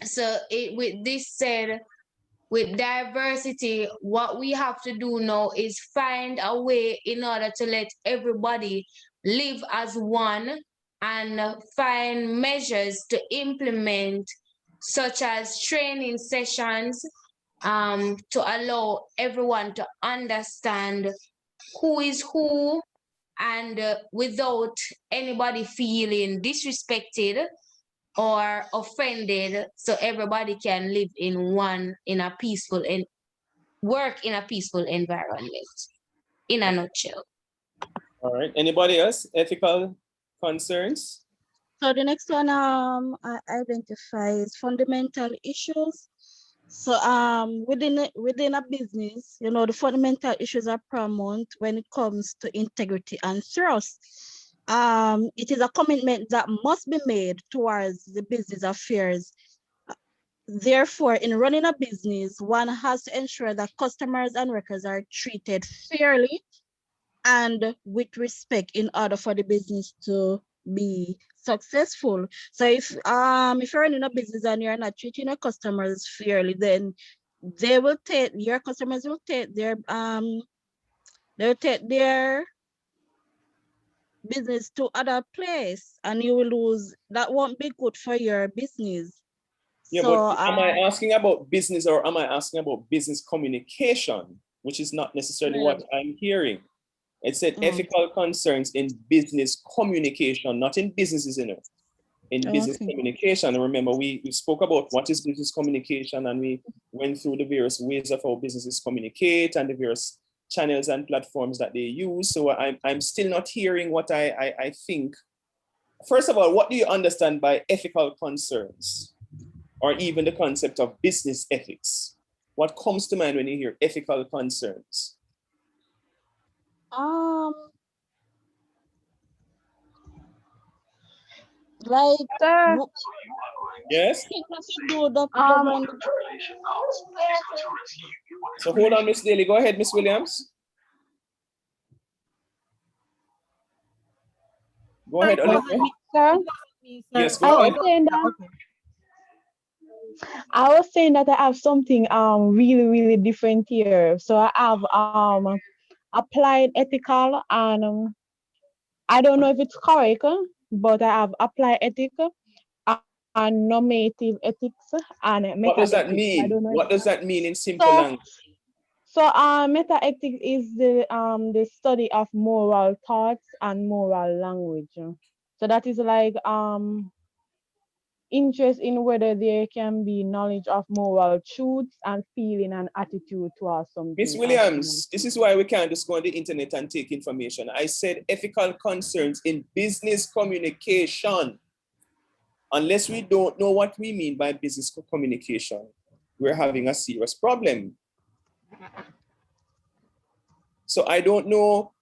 So with this said, with diversity, what we have to do now is find a way in order to let everybody live as one and find measures to implement, such as training sessions, to allow everyone to understand who is who, and without anybody feeling disrespected or offended, so everybody can live in a peaceful and work in a peaceful environment, in a nutshell. All right, anybody else? Ethical concerns? So the next one I identifies fundamental issues. So within a business, you know, the fundamental issues are paramount when it comes to integrity and trust. It is a commitment that must be made towards the business affairs. Therefore, in running a business, one has to ensure that customers and workers are treated fairly and with respect in order for the business to be successful. So if you're running a business and you're not treating your customers fairly, then your customers will take their business to other place, and you will lose. That won't be good for your business. Yeah, So but am I asking about business or am I asking about business communication, which is not necessarily what I'm hearing? It said ethical concerns in business communication, not in businesses, you know. In business communication, and remember, we spoke about what is business communication, and we went through the various ways of how businesses communicate and the various channels and platforms that they use. So I'm still not hearing what I think. First of all, what do you understand by ethical concerns, or even the concept of business ethics? What comes to mind when you hear ethical concerns? like Yes. do the So hold on, Miss Daly. Go ahead, Miss Williams. Go ahead, Olivia. Yes, go ahead. I was saying that I have something really, really different here. So I have applied ethical, and I don't know if it's correct, but I have applied ethics and normative ethics and meta. What does that ethics. mean? I don't know What does that mean in simple language? So meta ethics is the study of moral thoughts and moral language. So that is like interest in whether there can be knowledge of moral truths and feeling and attitude towards something. Miss Williams, this is why we can't just go on the internet and take information. I said ethical concerns in business communication. Unless we don't know what we mean by business communication, we're having a serious problem. So I don't know,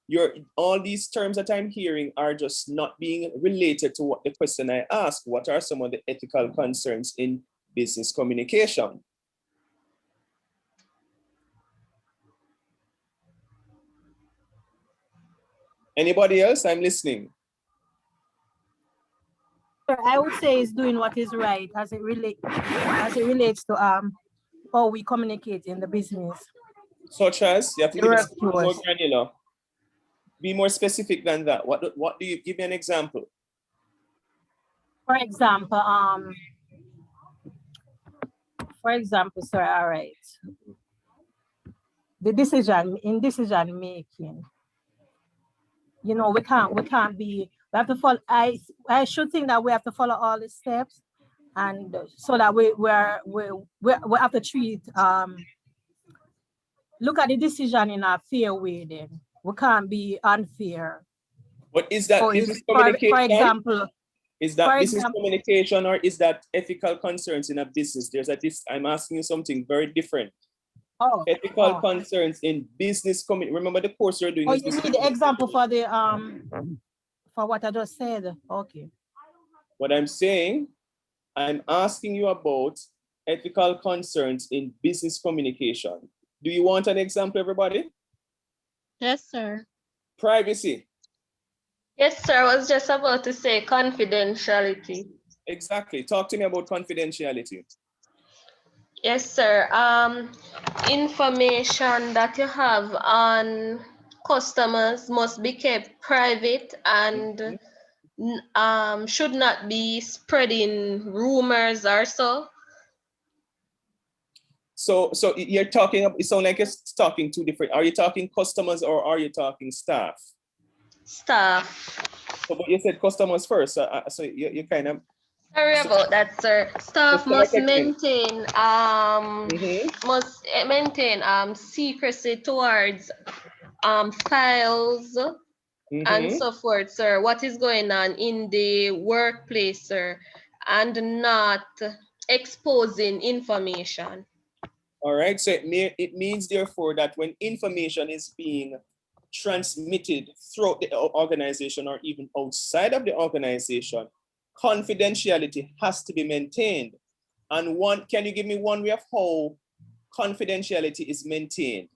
all these terms that I'm hearing are just not being related to what the question I asked. What are some of the ethical concerns in business communication? Anybody else? I'm listening. I would say is doing what is right as it relates to how we communicate in the business. Such as, you have to give us more granular. Be more specific than that. What do you give me an example? For example, sir, all right. The decision making, you know, we can't be We have to follow. I should think that we have to follow all the steps, and so that we have to treat look at the decision in a fair way. Then we can't be unfair. But is that So business for communication? example, Is that business communication, or is that ethical concerns in a business? I'm asking you something very different. Ethical concerns in business communication. Remember the course you're doing. Oh, you need the example for the for what I just said. Okay. What I'm saying, I'm asking you about ethical concerns in business communication. Do you want an example, everybody? Yes, sir. Privacy. Yes, sir. I was just about to say confidentiality. Exactly. Talk to me about confidentiality. Yes, sir. Information that you have on customers must be kept private and should not be spreading rumors or so. So you're talking, it sounds like you're talking two different, are you talking customers or are you talking staff? Staff. So, but you said customers first, so you kind of. Sorry about that, sir. Staff must maintain secrecy towards files and so forth, sir. What is going on in the workplace, sir, and not exposing information. All right, so it means therefore that when information is being transmitted throughout the organization or even outside of the organization, confidentiality has to be maintained. And can you give me one way of how confidentiality is maintained?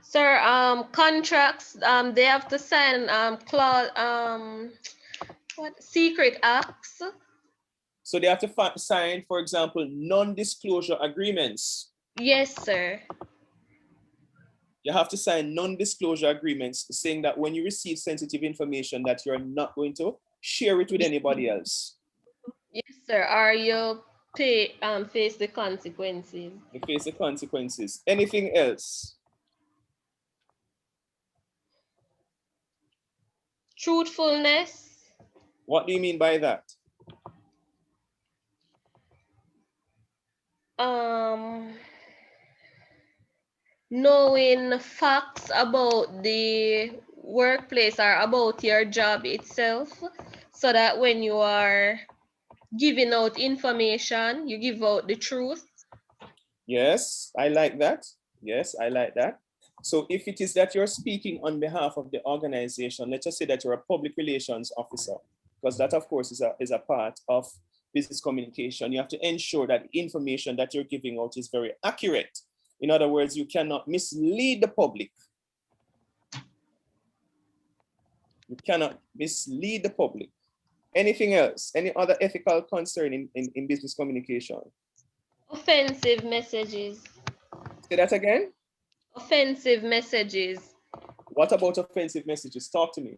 Sir, contracts, they have to sign clause, secret acts. So they have to sign, for example, non-disclosure agreements. Yes, sir. You have to sign non-disclosure agreements saying that when you receive sensitive information that you're not going to share it with anybody else. Yes, sir. Or you face the consequences. You face the consequences. Anything else? Truthfulness. What do you mean by that? Knowing facts about the workplace or about your job itself, so that when you are giving out information, you give out the truth. Yes, I like that. Yes, I like that. So if it is that you're speaking on behalf of the organization, let's just say that you're a public relations officer, because that of course is a part of business communication. You have to ensure that the information that you're giving out is very accurate. In other words, you cannot mislead the public. You cannot mislead the public. Anything else? Any other ethical concern in business communication? Offensive messages. Say that again? Offensive messages. What about offensive messages? Talk to me.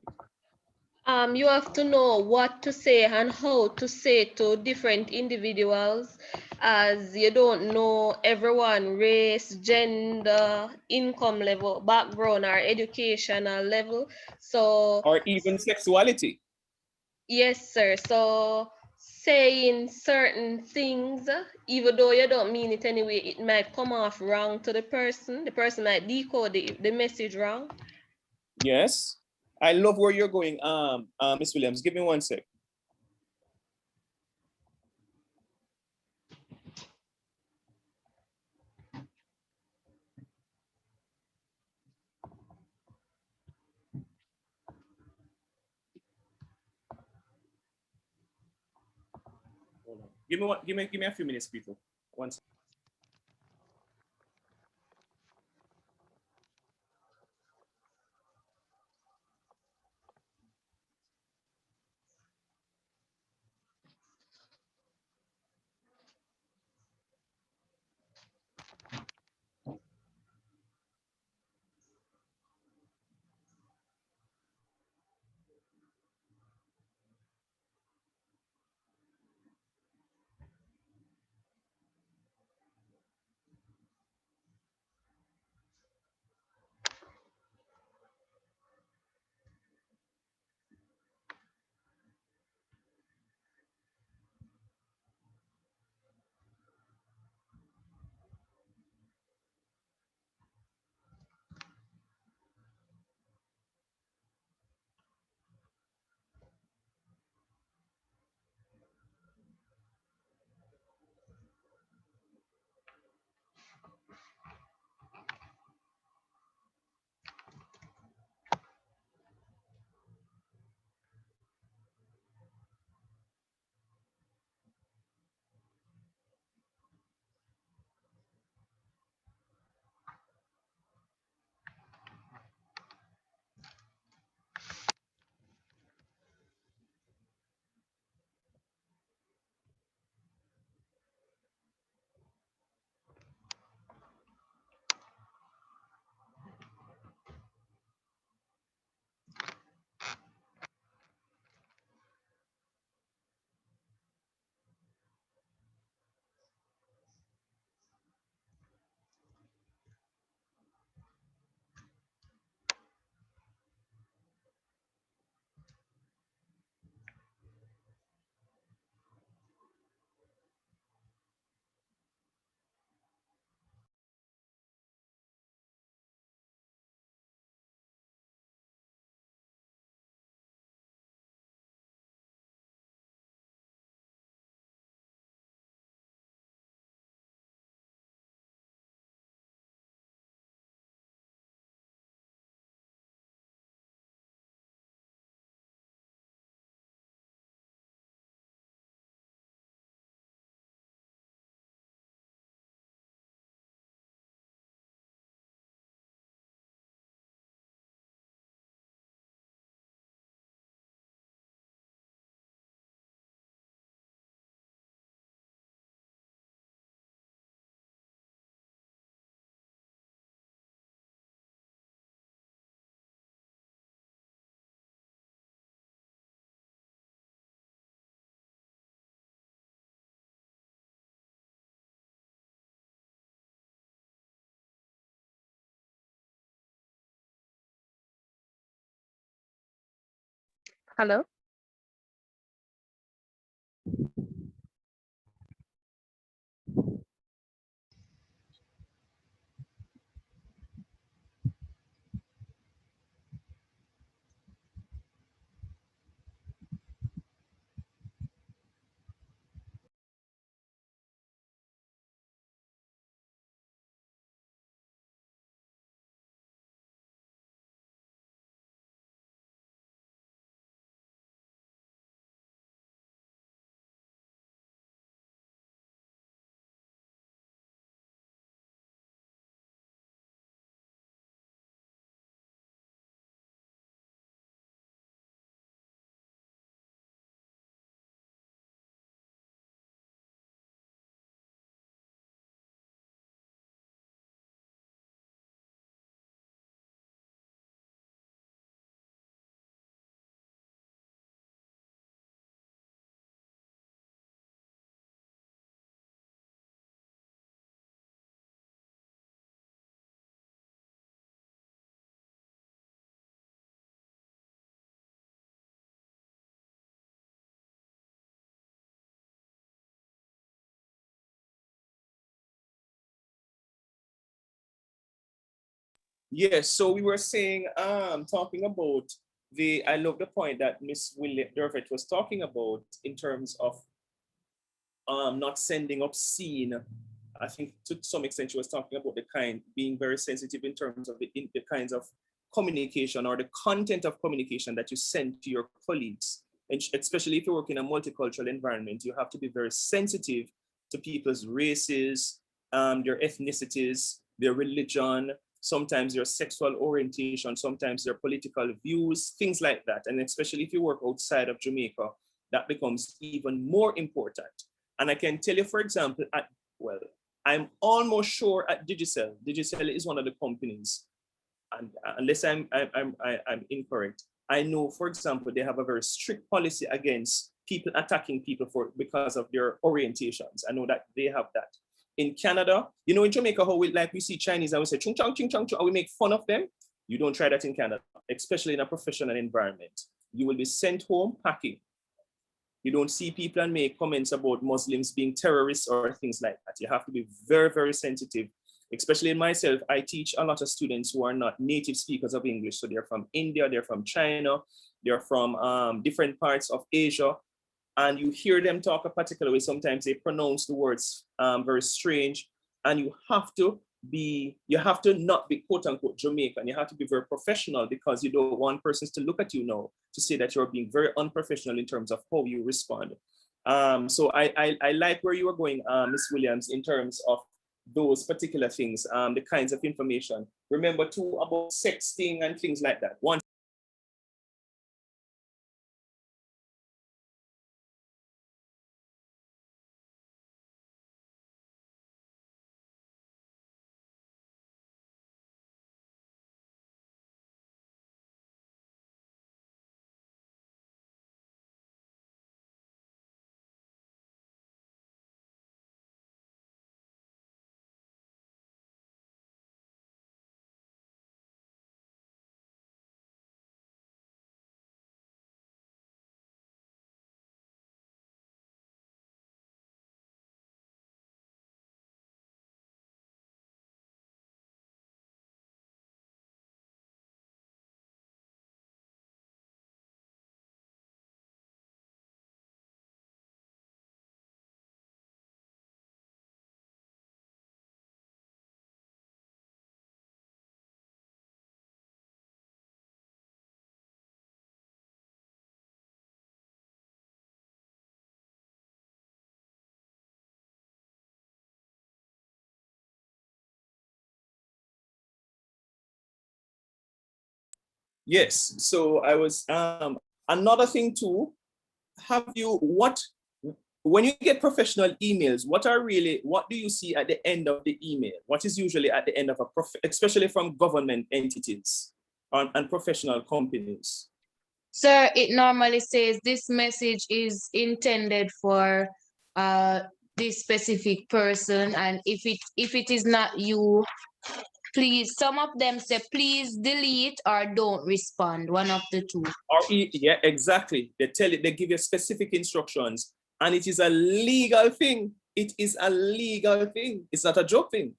You have to know what to say and how to say to different individuals, as you don't know everyone, race, gender, income level, background, or educational level. So, or even sexuality. Yes, sir. So saying certain things, even though you don't mean it anyway, it might come off wrong to the person. The person might decode the message wrong. Yes. I love where you're going, Miss Williams. Give me 1 sec. Hold on. Give me a few minutes, people. 1 sec. Hello? Yes, so we were saying, talking about I love the point that Miss William Dervitt was talking about in terms of not sending obscene. I think to some extent she was talking about being very sensitive in terms of the kinds of communication or the content of communication that you send to your colleagues. And especially if you work in a multicultural environment, you have to be very sensitive to people's races, their ethnicities, their religion, sometimes their sexual orientation, sometimes their political views, things like that. And especially if you work outside of Jamaica, that becomes even more important. And I can tell you, for example, I'm almost sure at Digicel is one of the companies, and unless I'm incorrect, I know, for example, they have a very strict policy against people attacking people because of their orientations. I know that they have that. In Canada, you know, in Jamaica, how we see Chinese and we say chung chung ching chung chung, and we make fun of them. You don't try that in Canada, especially in a professional environment. You will be sent home packing. You don't see people and make comments about Muslims being terrorists or things like that. You have to be very, very sensitive. Especially in myself, I teach a lot of students who are not native speakers of English. So they're from India, they're from China, they're from different parts of Asia. And you hear them talk a particular way. Sometimes they pronounce the words very strange. And you have to not be quote unquote Jamaican. You have to be very professional because you don't want persons to look at you now to say that you're being very unprofessional in terms of how you respond. So I like where you were going, Ms. Williams, in terms of those particular things, the kinds of information. Remember too about sexting and things like that. One. Yes, so I was, another thing too, when you get professional emails, what do you see at the end of the email? What is usually at the end of especially from government entities and professional companies? Sir, it normally says this message is intended for this specific person, and if it is not you, Please, some of them say please delete or don't respond, one of the two. Or yeah, exactly. They tell it, they give you specific instructions, and it is a legal thing. It is a legal thing. It's not a joke thing.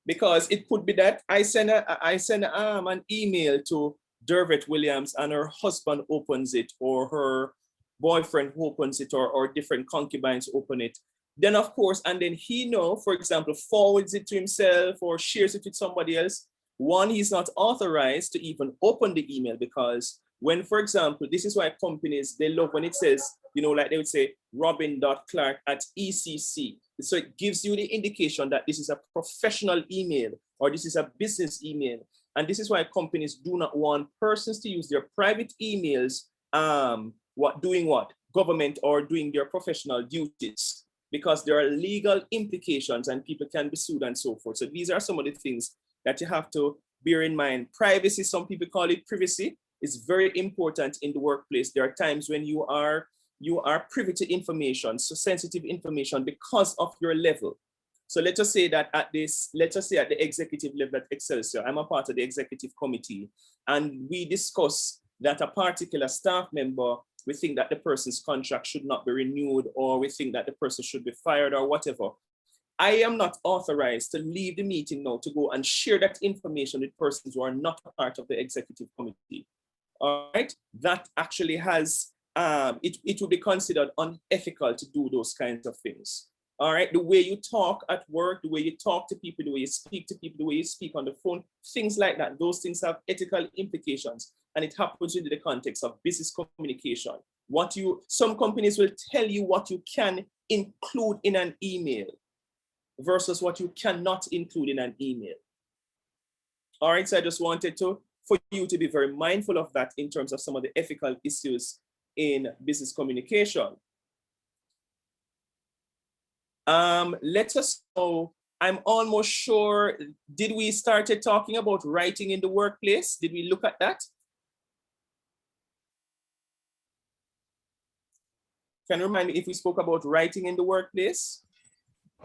Because it could be that I send an email to Dervet Williams and her husband opens it, or her boyfriend opens it, or different concubines open it. Then of course, and then he for example, forwards it to himself or shares it with somebody else. One, he's not authorized to even open the email, because when, for example, this is why companies, they love when it says, like they would say, robin.clark@ECC. So it gives you the indication that this is a professional email or this is a business email. And this is why companies do not want persons to use their private emails, government or doing their professional duties, because there are legal implications and people can be sued and so forth. So these are some of the things that you have to bear in mind. Privacy, some people call it privacy, is very important in the workplace. There are times when you are privy to information, so sensitive information, because of your level. So let us say that at the executive level at Excelsior, I'm a part of the executive committee, and we discuss that a particular staff member, we think that the person's contract should not be renewed, or we think that the person should be fired or whatever. I am not authorized to leave the meeting now to go and share that information with persons who are not a part of the executive committee. All right, that actually has, it would be considered unethical to do those kinds of things. All right, the way you talk at work, the way you talk to people, the way you speak to people, the way you speak on the phone, things like that, those things have ethical implications, and it happens in the context of business communication. Some companies will tell you what you can include in an email versus what you cannot include in an email. All right, so I just wanted for you to be very mindful of that in terms of some of the ethical issues in business communication. Let us know, I'm almost sure, did we started talking about writing in the workplace? Did we look at that? Can you remind me if we spoke about writing in the workplace?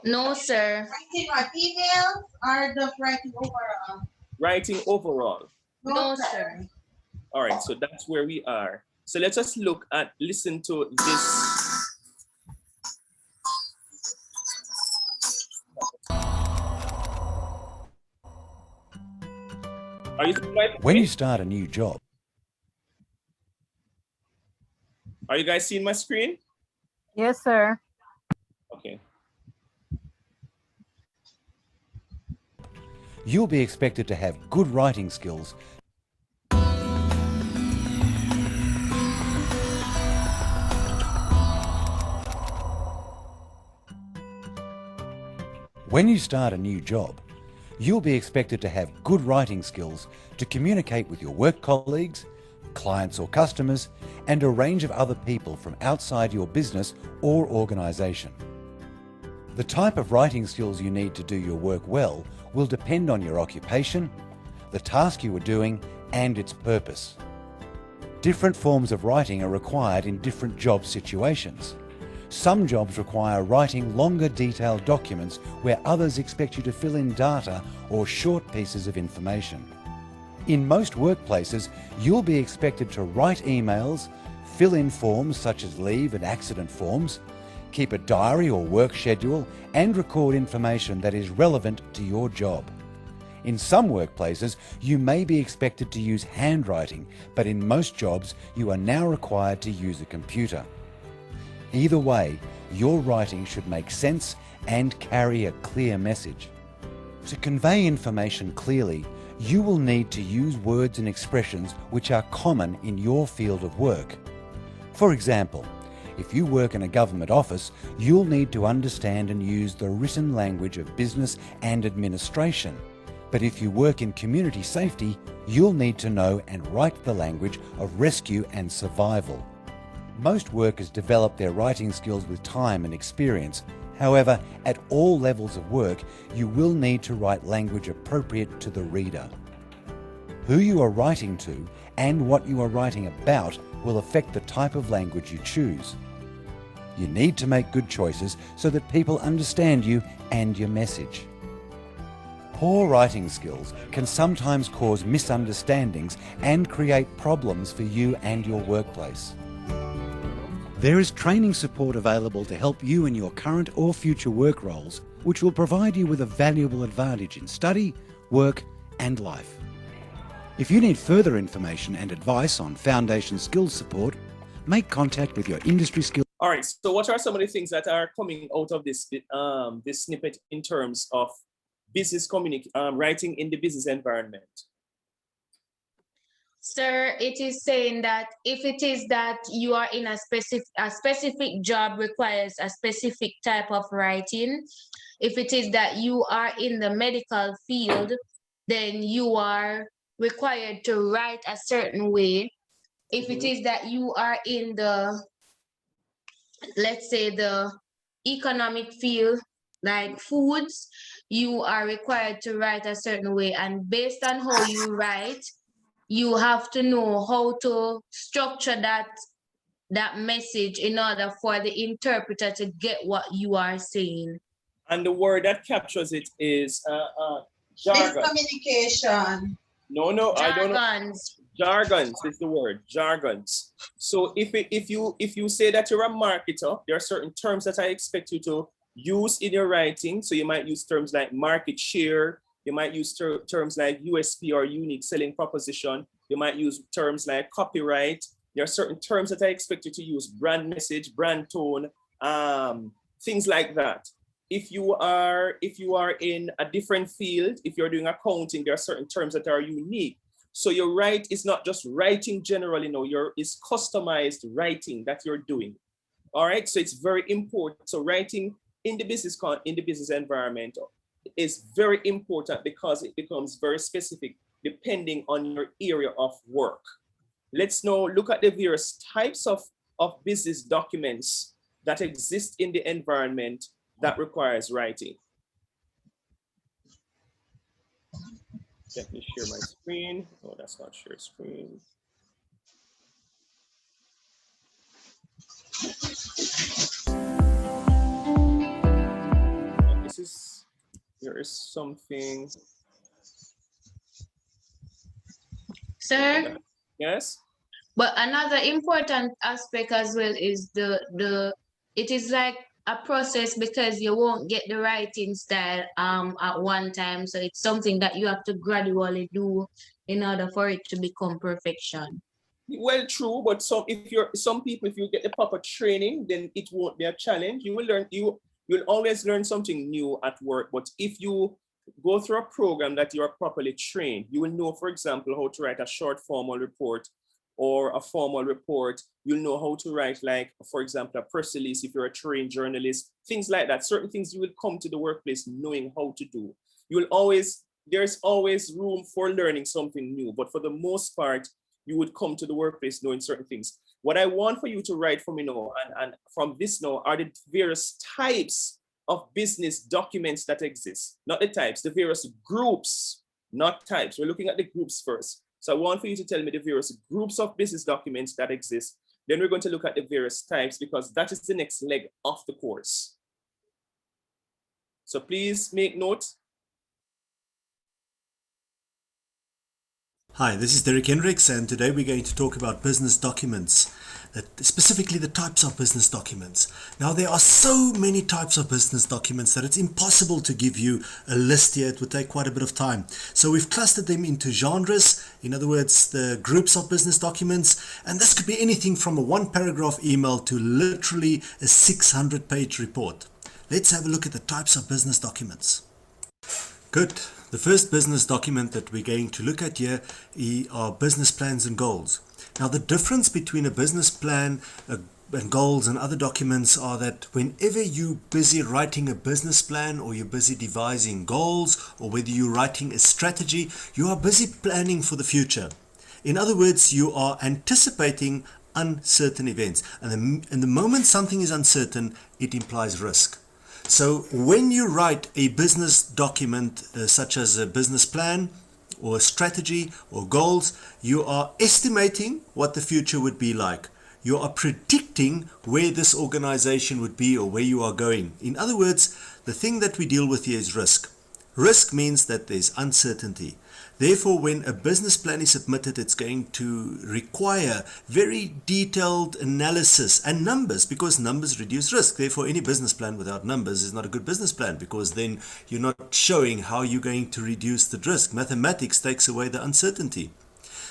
No, sir. Writing on emails or just writing overall? Writing overall. No, sir. All right, so that's where we are. So let us listen to this. When you start a new job. Are you guys seeing my screen? Yes, sir. Okay. You'll be expected to have good writing skills. When you start a new job, you'll be expected to have good writing skills to communicate with your work colleagues, clients or customers, and a range of other people from outside your business or organisation. The type of writing skills you need to do your work well will depend on your occupation, the task you are doing, and its purpose. Different forms of writing are required in different job situations. Some jobs require writing longer detailed documents where others expect you to fill in data or short pieces of information. In most workplaces, you'll be expected to write emails, fill in forms such as leave and accident forms, keep a diary or work schedule, and record information that is relevant to your job. In some workplaces, you may be expected to use handwriting, but in most jobs, you are now required to use a computer. Either way, your writing should make sense and carry a clear message. To convey information clearly, you will need to use words and expressions which are common in your field of work. For example, if you work in a government office, you'll need to understand and use the written language of business and administration. But if you work in community safety, you'll need to know and write the language of rescue and survival. Most workers develop their writing skills with time and experience. However, at all levels of work, you will need to write language appropriate to the reader. Who you are writing to and what you are writing about will affect the type of language you choose. You need to make good choices so that people understand you and your message. Poor writing skills can sometimes cause misunderstandings and create problems for you and your workplace. There is training support available to help you in your current or future work roles, which will provide you with a valuable advantage in study, work, and life. If you need further information and advice on foundation skills support, make contact with your industry skills. All right, so what are some of the things that are coming out of this, this snippet in terms of business writing in the business environment? Sir, it is saying that if it is that you are in a specific job requires a specific type of writing, if it is that you are in the medical field, then you are required to write a certain way. If it is that you are in the, let's say, the economic field, like foods, you are required to write a certain way. And based on how you write, you have to know how to structure that message in order for the interpreter to get what you are saying. And the word that captures it is jargon. Miscommunication. No, I don't know. Jargons. Jargons is the word, jargons. So if you say that you're a marketer, there are certain terms that I expect you to use in your writing. So you might use terms like market share. You might use terms like USP or unique selling proposition. You might use terms like copyright. There are certain terms that I expect you to use: brand message, brand tone, things like that. If you are in a different field, if you're doing accounting, there are certain terms that are unique. So your write is not just writing generally, no, it's customized writing that you're doing. All right, so it's very important. So writing in the business environment is very important because it becomes very specific depending on your area of work. Let's now look at the various types of business documents that exist in the environment that requires writing. Let me share my screen. Oh, that's not share screen. There is something. Sir? Yes? But another important aspect as well is it is like a process, because you won't get the writing style at one time. So it's something that you have to gradually do in order for it to become perfection. Well, true, but some people, if you get the proper training, then it won't be a challenge. You will learn, you'll always learn something new at work. But if you go through a program that you are properly trained, you will know, for example, how to write a short formal report or a formal report. You'll know how to write, like, for example, a press release if you're a trained journalist, things like that. Certain things you will come to the workplace knowing how to do. There's always room for learning something new, but for the most part, you would come to the workplace knowing certain things. What I want for you to write for me now, and from this now, are the various types of business documents that exist. Not the types, the various groups, not types. We're looking at the groups first. So I want for you to tell me the various groups of business documents that exist. Then we're going to look at the various types, because that is the next leg of the course. So please make note. Hi, this is Derek Hendricks, and today we're going to talk about business documents, specifically the types of business documents. Now, there are so many types of business documents that it's impossible to give you a list here. It would take quite a bit of time. So we've clustered them into genres, in other words, the groups of business documents, and this could be anything from a one-paragraph email to literally a 600-page report. Let's have a look at the types of business documents. Good. The first business document that we're going to look at here are business plans and goals. Now, the difference between a business plan and goals and other documents are that whenever you're busy writing a business plan, or you're busy devising goals, or whether you're writing a strategy, you are busy planning for the future. In other words, you are anticipating uncertain events. And the moment something is uncertain, it implies risk. So when you write a business document such as a business plan or a strategy or goals, you are estimating what the future would be like. You are predicting where this organization would be or where you are going. In other words, the thing that we deal with here is risk. Risk means that there's uncertainty. Therefore, when a business plan is submitted, it's going to require very detailed analysis and numbers, because numbers reduce risk. Therefore, any business plan without numbers is not a good business plan, because then you're not showing how you're going to reduce the risk. Mathematics takes away the uncertainty.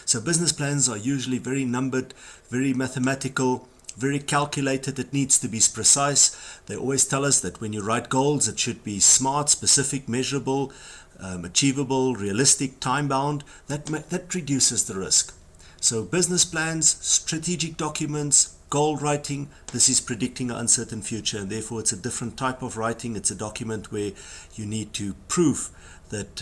So business plans are usually very numbered, very mathematical, very calculated. It needs to be precise. They always tell us that when you write goals, it should be smart, specific, measurable, achievable, realistic, time-bound. That reduces the risk. So business plans, strategic documents, goal writing, this is predicting an uncertain future, and therefore it's a different type of writing. It's a document where you need to prove that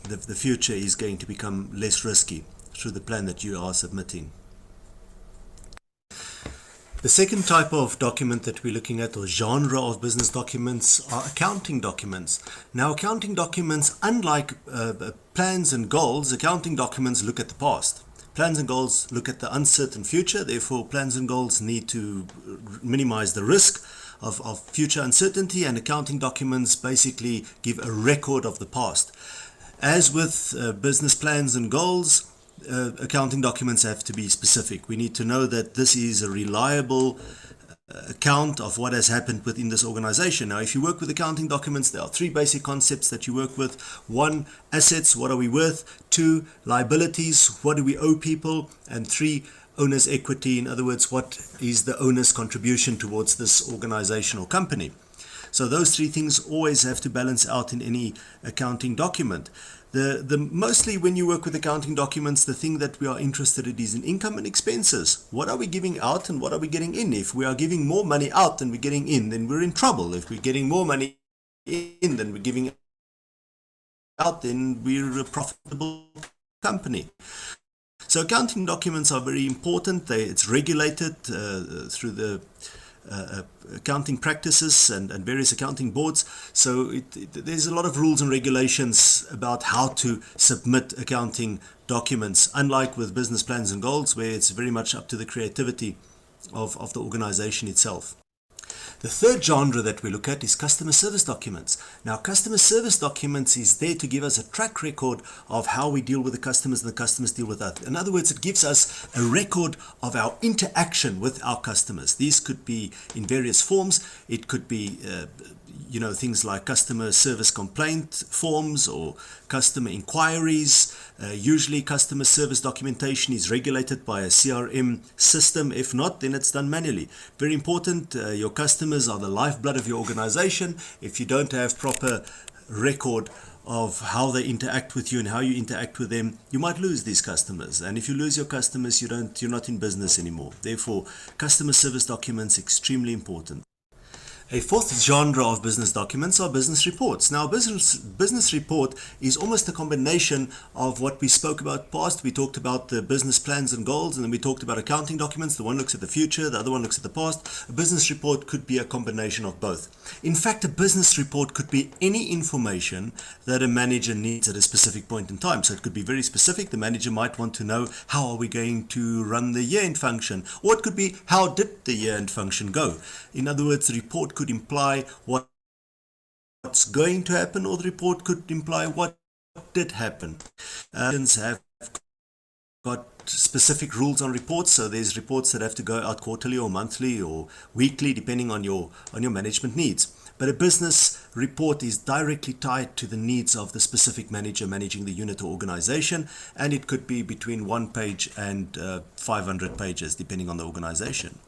the future is going to become less risky through the plan that you are submitting. The second type of document that we're looking at, or genre of business documents, are accounting documents. Now, accounting documents, unlike plans and goals, accounting documents look at the past. Plans and goals look at the uncertain future. Therefore, plans and goals need to minimize the risk of future uncertainty, and accounting documents basically give a record of the past. As with business plans and goals, accounting documents have to be specific. We need to know that this is a reliable account of what has happened within this organization. Now, if you work with accounting documents, there are three basic concepts that you work with. One, assets, what are we worth? Two, liabilities, what do we owe people? And three, owner's equity. In other words, what is the owner's contribution towards this organization or company? So those three things always have to balance out in any accounting document. Mostly when you work with accounting documents, the thing that we are interested in is in income and expenses. What are we giving out and what are we getting in? If we are giving more money out than we're getting in, then we're in trouble. If we're getting more money in than we're giving out, then we're a profitable company. So accounting documents are very important. It's regulated through the accounting practices and various accounting boards. So there's a lot of rules and regulations about how to submit accounting documents, unlike with business plans and goals, where it's very much up to the creativity of the organization itself. The third genre that we look at is customer service documents. Now, customer service documents is there to give us a track record of how we deal with the customers and the customers deal with us. In other words, it gives us a record of our interaction with our customers. These could be in various forms. It could be things like customer service complaint forms or customer inquiries. Usually customer service documentation is regulated by a CRM system. If not, then it's done manually. Very important, your customers are the lifeblood of your organization. If you don't have proper record of how they interact with you and how you interact with them, you might lose these customers. And if you lose your customers, you're not in business anymore. Therefore, customer service documents extremely important. A fourth genre of business documents are business reports. Now, business report is almost a combination of what we spoke about past. We talked about the business plans and goals, and then we talked about accounting documents. The one looks at the future, the other one looks at the past. A business report could be a combination of both. In fact, a business report could be any information that a manager needs at a specific point in time. So it could be very specific. The manager might want to know, how are we going to run the year-end function? Or it could be, how did the year-end function go? In other words, the report could imply what's going to happen, or the report could imply what did happen. Have got specific rules on reports, so there's reports that have to go out quarterly or monthly or weekly, depending on your management needs. But a business report is directly tied to the needs of the specific manager managing the unit or organization, and it could be between 1 page and 500 pages, depending on the organization.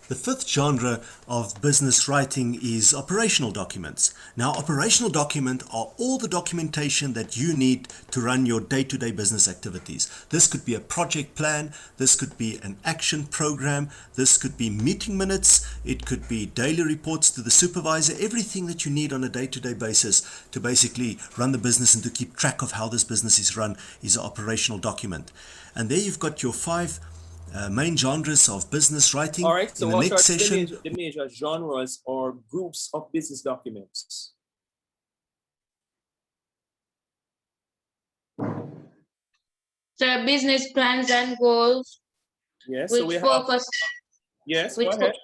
The fifth genre of business writing is operational documents. Now, operational documents are all the documentation that you need to run your day-to-day business activities. This could be a project plan, this could be an action program, this could be meeting minutes, it could be daily reports to the supervisor, everything that you need on a day-to-day basis to basically run the business and to keep track of how this business is run is an operational document. And there you've got your five main genres of business writing. All right, so in the what next are session, the major genres or groups of business documents? So business plans and goals. Yes, so we have. Yes, go ahead.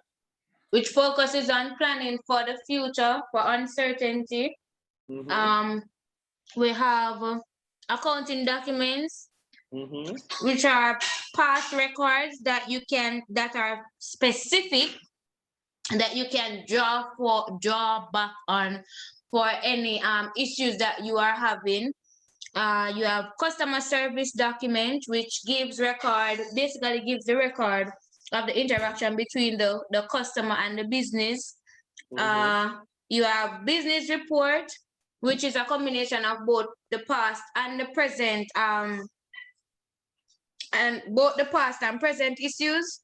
Which focuses on planning for the future, for uncertainty. Mhm. We have accounting documents, Mhm. which are past records that are specific, that you can draw back on for any issues that you are having. You have customer service document, which basically gives the record of the interaction between the customer and the business. You have business report, which is a combination of both the past and the present, and both the past and present issues.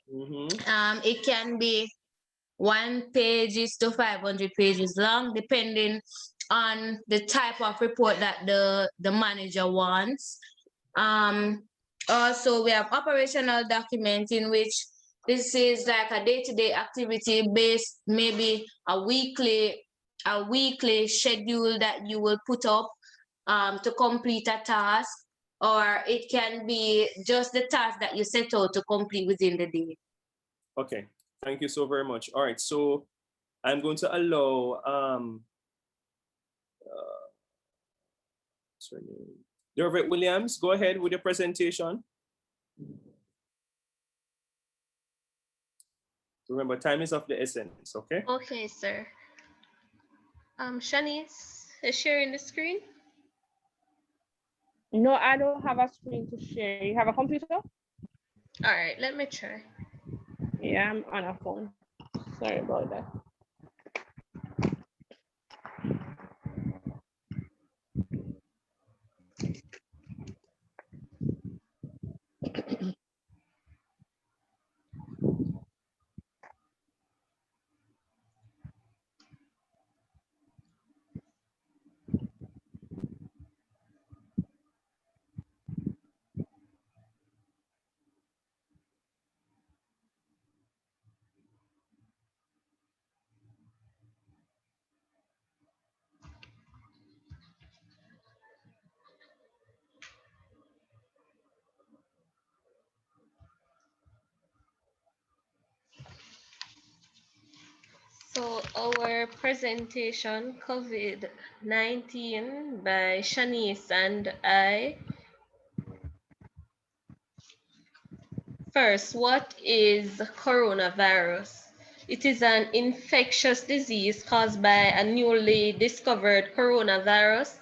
It can be 1 pages to 500 pages long, depending on the type of report that the manager wants. Also, we have operational documents, in which this is like a day-to-day activity based, maybe a weekly schedule that you will put up to complete a task, or it can be just the task that you set out to complete within the day. Okay, thank you so very much. All right, so I'm going to allow what's her name? Dervet Williams, go ahead with your presentation. Remember, time is of the essence, okay? Okay, sir. Shanice is sharing the screen. No, I don't have a screen to share. You have a computer? All right, let me try. Yeah, I'm on a phone. Sorry about that. So our presentation, COVID-19 by Shanice and I. First, what is coronavirus? It is an infectious disease caused by a newly discovered coronavirus.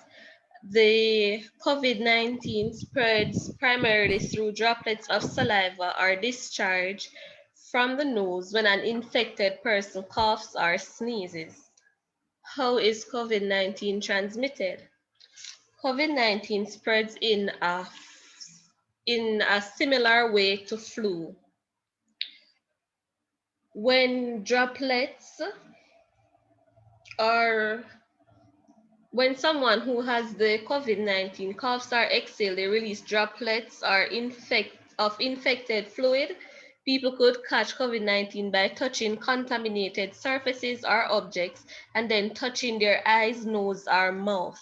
The COVID-19 spreads primarily through droplets of saliva or discharge from the nose when an infected person coughs or sneezes. How is COVID-19 transmitted? COVID-19 spreads in a similar way to flu. When someone who has the COVID-19 coughs or exhale, they release droplets or infected fluid. People could catch COVID-19 by touching contaminated surfaces or objects and then touching their eyes, nose, or mouth.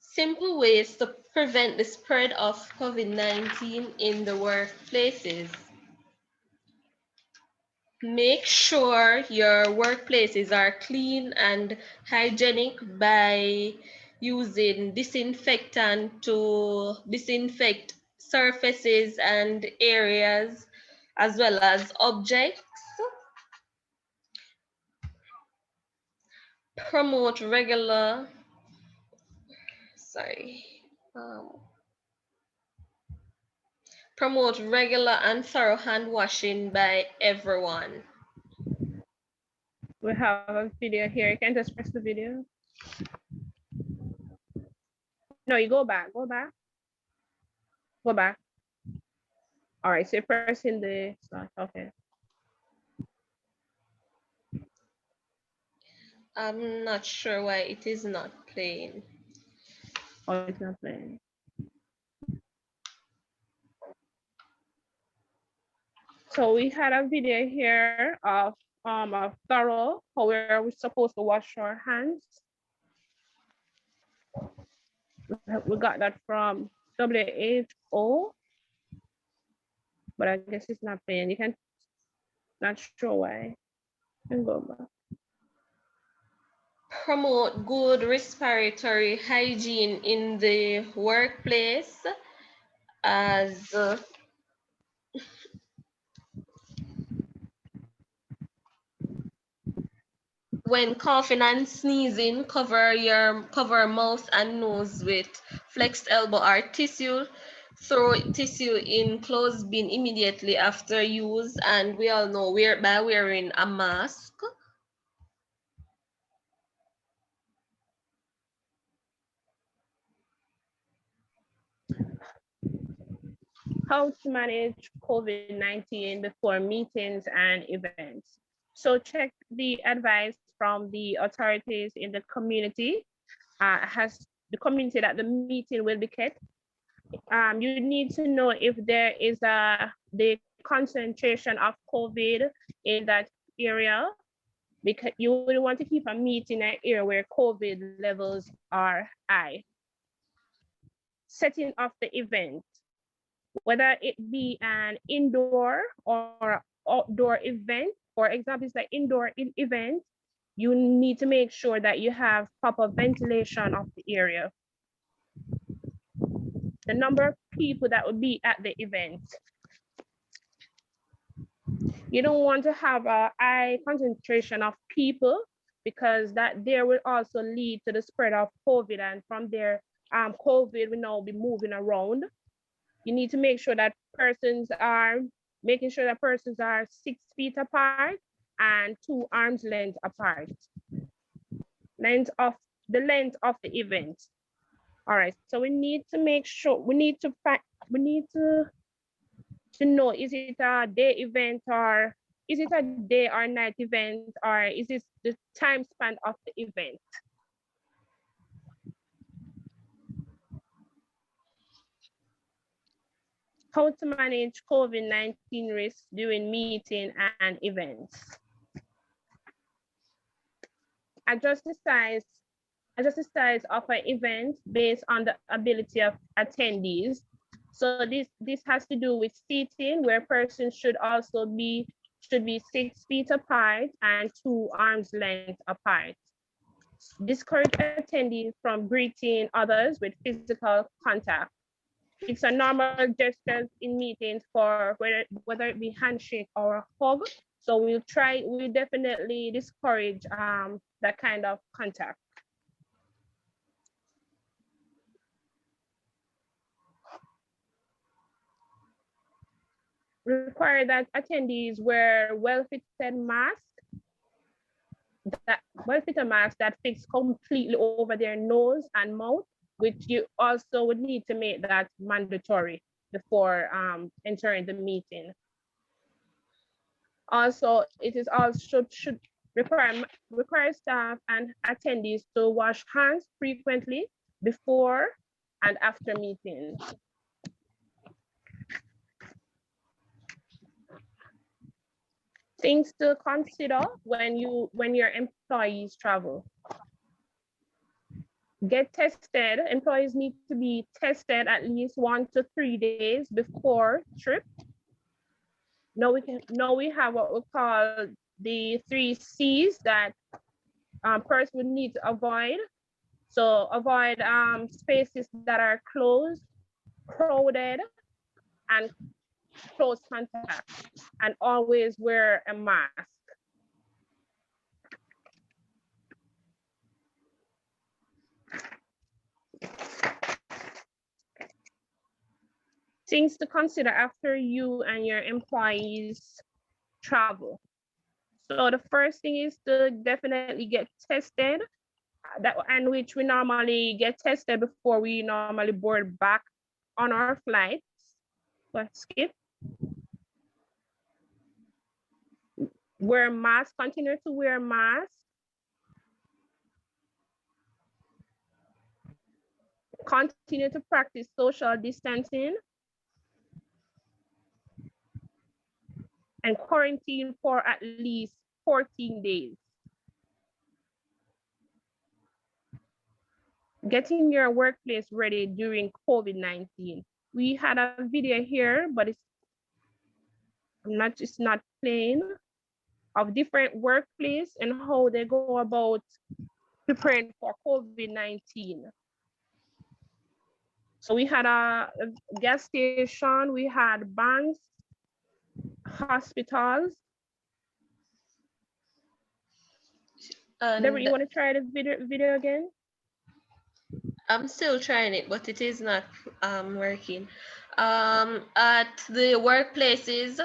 Simple ways to prevent the spread of COVID-19 in the workplaces. Make sure your workplaces are clean and hygienic by using disinfectant to disinfect surfaces and areas, as well as objects. Promote regular and thorough hand washing by everyone. We have a video here. You can just press the video. No, you go back. Go back. Go back. All right, so you're pressing the slash. Okay. I'm not sure why it is not playing. Oh, it's not playing. So we had a video here of a thorough how we're supposed to wash our hands. We got that from WHO, but I guess it's not playing. You can not sure why. And go back. promote good respiratory hygiene in the workplace, as when coughing and sneezing, cover mouth and nose with flexed elbow or tissue. Throw tissue in clothes bin immediately after use, and we all know by wearing a mask. How to manage COVID-19 before meetings and events. So check the advice from the authorities in the community. Has the community that the meeting will be kept. You need to know if there is the concentration of COVID in that area, because you would want to keep a meeting in an area where COVID levels are high. Setting of the event, whether it be an indoor or outdoor event. For example, it's an indoor event, you need to make sure that you have proper ventilation of the area. The number of people that would be at the event. You don't want to have a high concentration of people, because that there will also lead to the spread of COVID, and from there, COVID will now be moving around. You need to make sure that persons are 6 feet apart and 2 arms length apart. The length of the event. All right, so we need to make sure, we need to know, is it a day event, or is it a day or night event, or is it the time span of the event? How to manage COVID-19 risks during meeting and events. Adjust the size of an event based on the ability of attendees. So this has to do with seating, where persons should be 6 feet apart and 2 arms length apart. Discourage attendees from greeting others with physical contact. It's a normal gesture in meetings for whether it be handshake or a hug. So we'll definitely discourage that kind of contact. Require that attendees wear well-fitted masks, that fix completely over their nose and mouth, which you also would need to make that mandatory before entering the meeting. Also, it is also should require staff and attendees to wash hands frequently before and after meetings. Things to consider when your employees travel. Get tested. Employees need to be tested at least 1 to 3 days before trip. Now we have what we call the 3 C's that person would need to avoid. So avoid spaces that are closed, crowded, and close contact, and always wear a mask. Things to consider after you and your employees travel. So the first thing is to definitely get tested, and which we normally get tested before we normally board back on our flights. Let's skip. Wear mask, continue to wear mask. Continue to practice social distancing. And quarantine for at least 14 days. Getting your workplace ready during COVID-19. We had a video here, but it's not playing, of different workplace and how they go about preparing for COVID-19. So we had a gas station, we had banks, hospitals. Deborah, you want to try the video again? I'm still trying it, but it is not working. At the workplaces,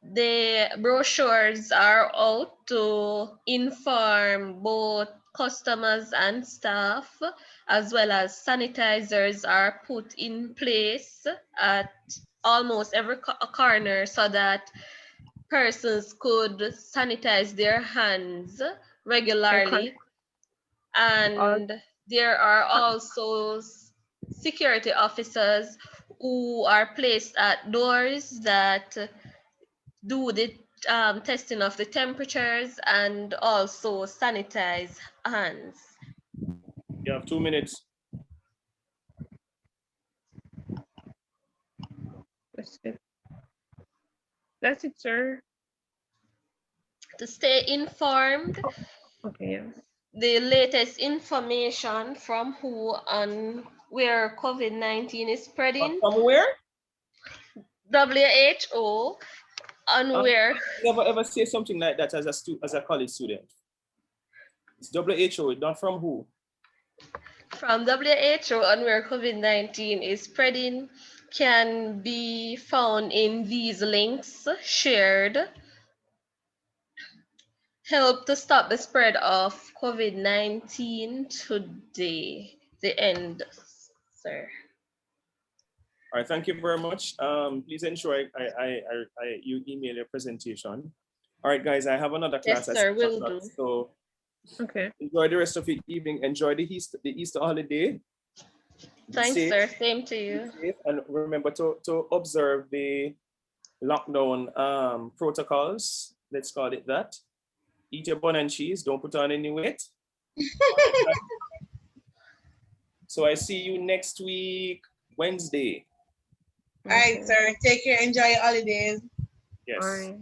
the brochures are out to inform both customers and staff, as well as sanitizers are put in place at almost every corner so that persons could sanitize their hands regularly. And there are also security officers who are placed at doors that do the testing of the temperatures and also sanitize hands. You have 2 minutes. That's it, sir. To stay informed, okay, the latest information from WHO on where COVID-19 is spreading. From where? WHO on where. Never ever say something like that as a college student. It's WHO, not from who? From WHO on where COVID-19 is spreading can be found in these links shared. Help to stop the spread of COVID-19 today. The end, sir. All right, thank you very much. Please ensure you email your presentation. All right, guys, I have another class. Yes, sir, will do. So okay. Enjoy the rest of your evening. Enjoy the Easter holiday. Thanks, sir. Same to you. And remember to observe the lockdown protocols. Let's call it that. Eat your bun and cheese. Don't put on any weight. So I see you next week, Wednesday. All right, sir. Take care. Enjoy your holidays. Yes. All right.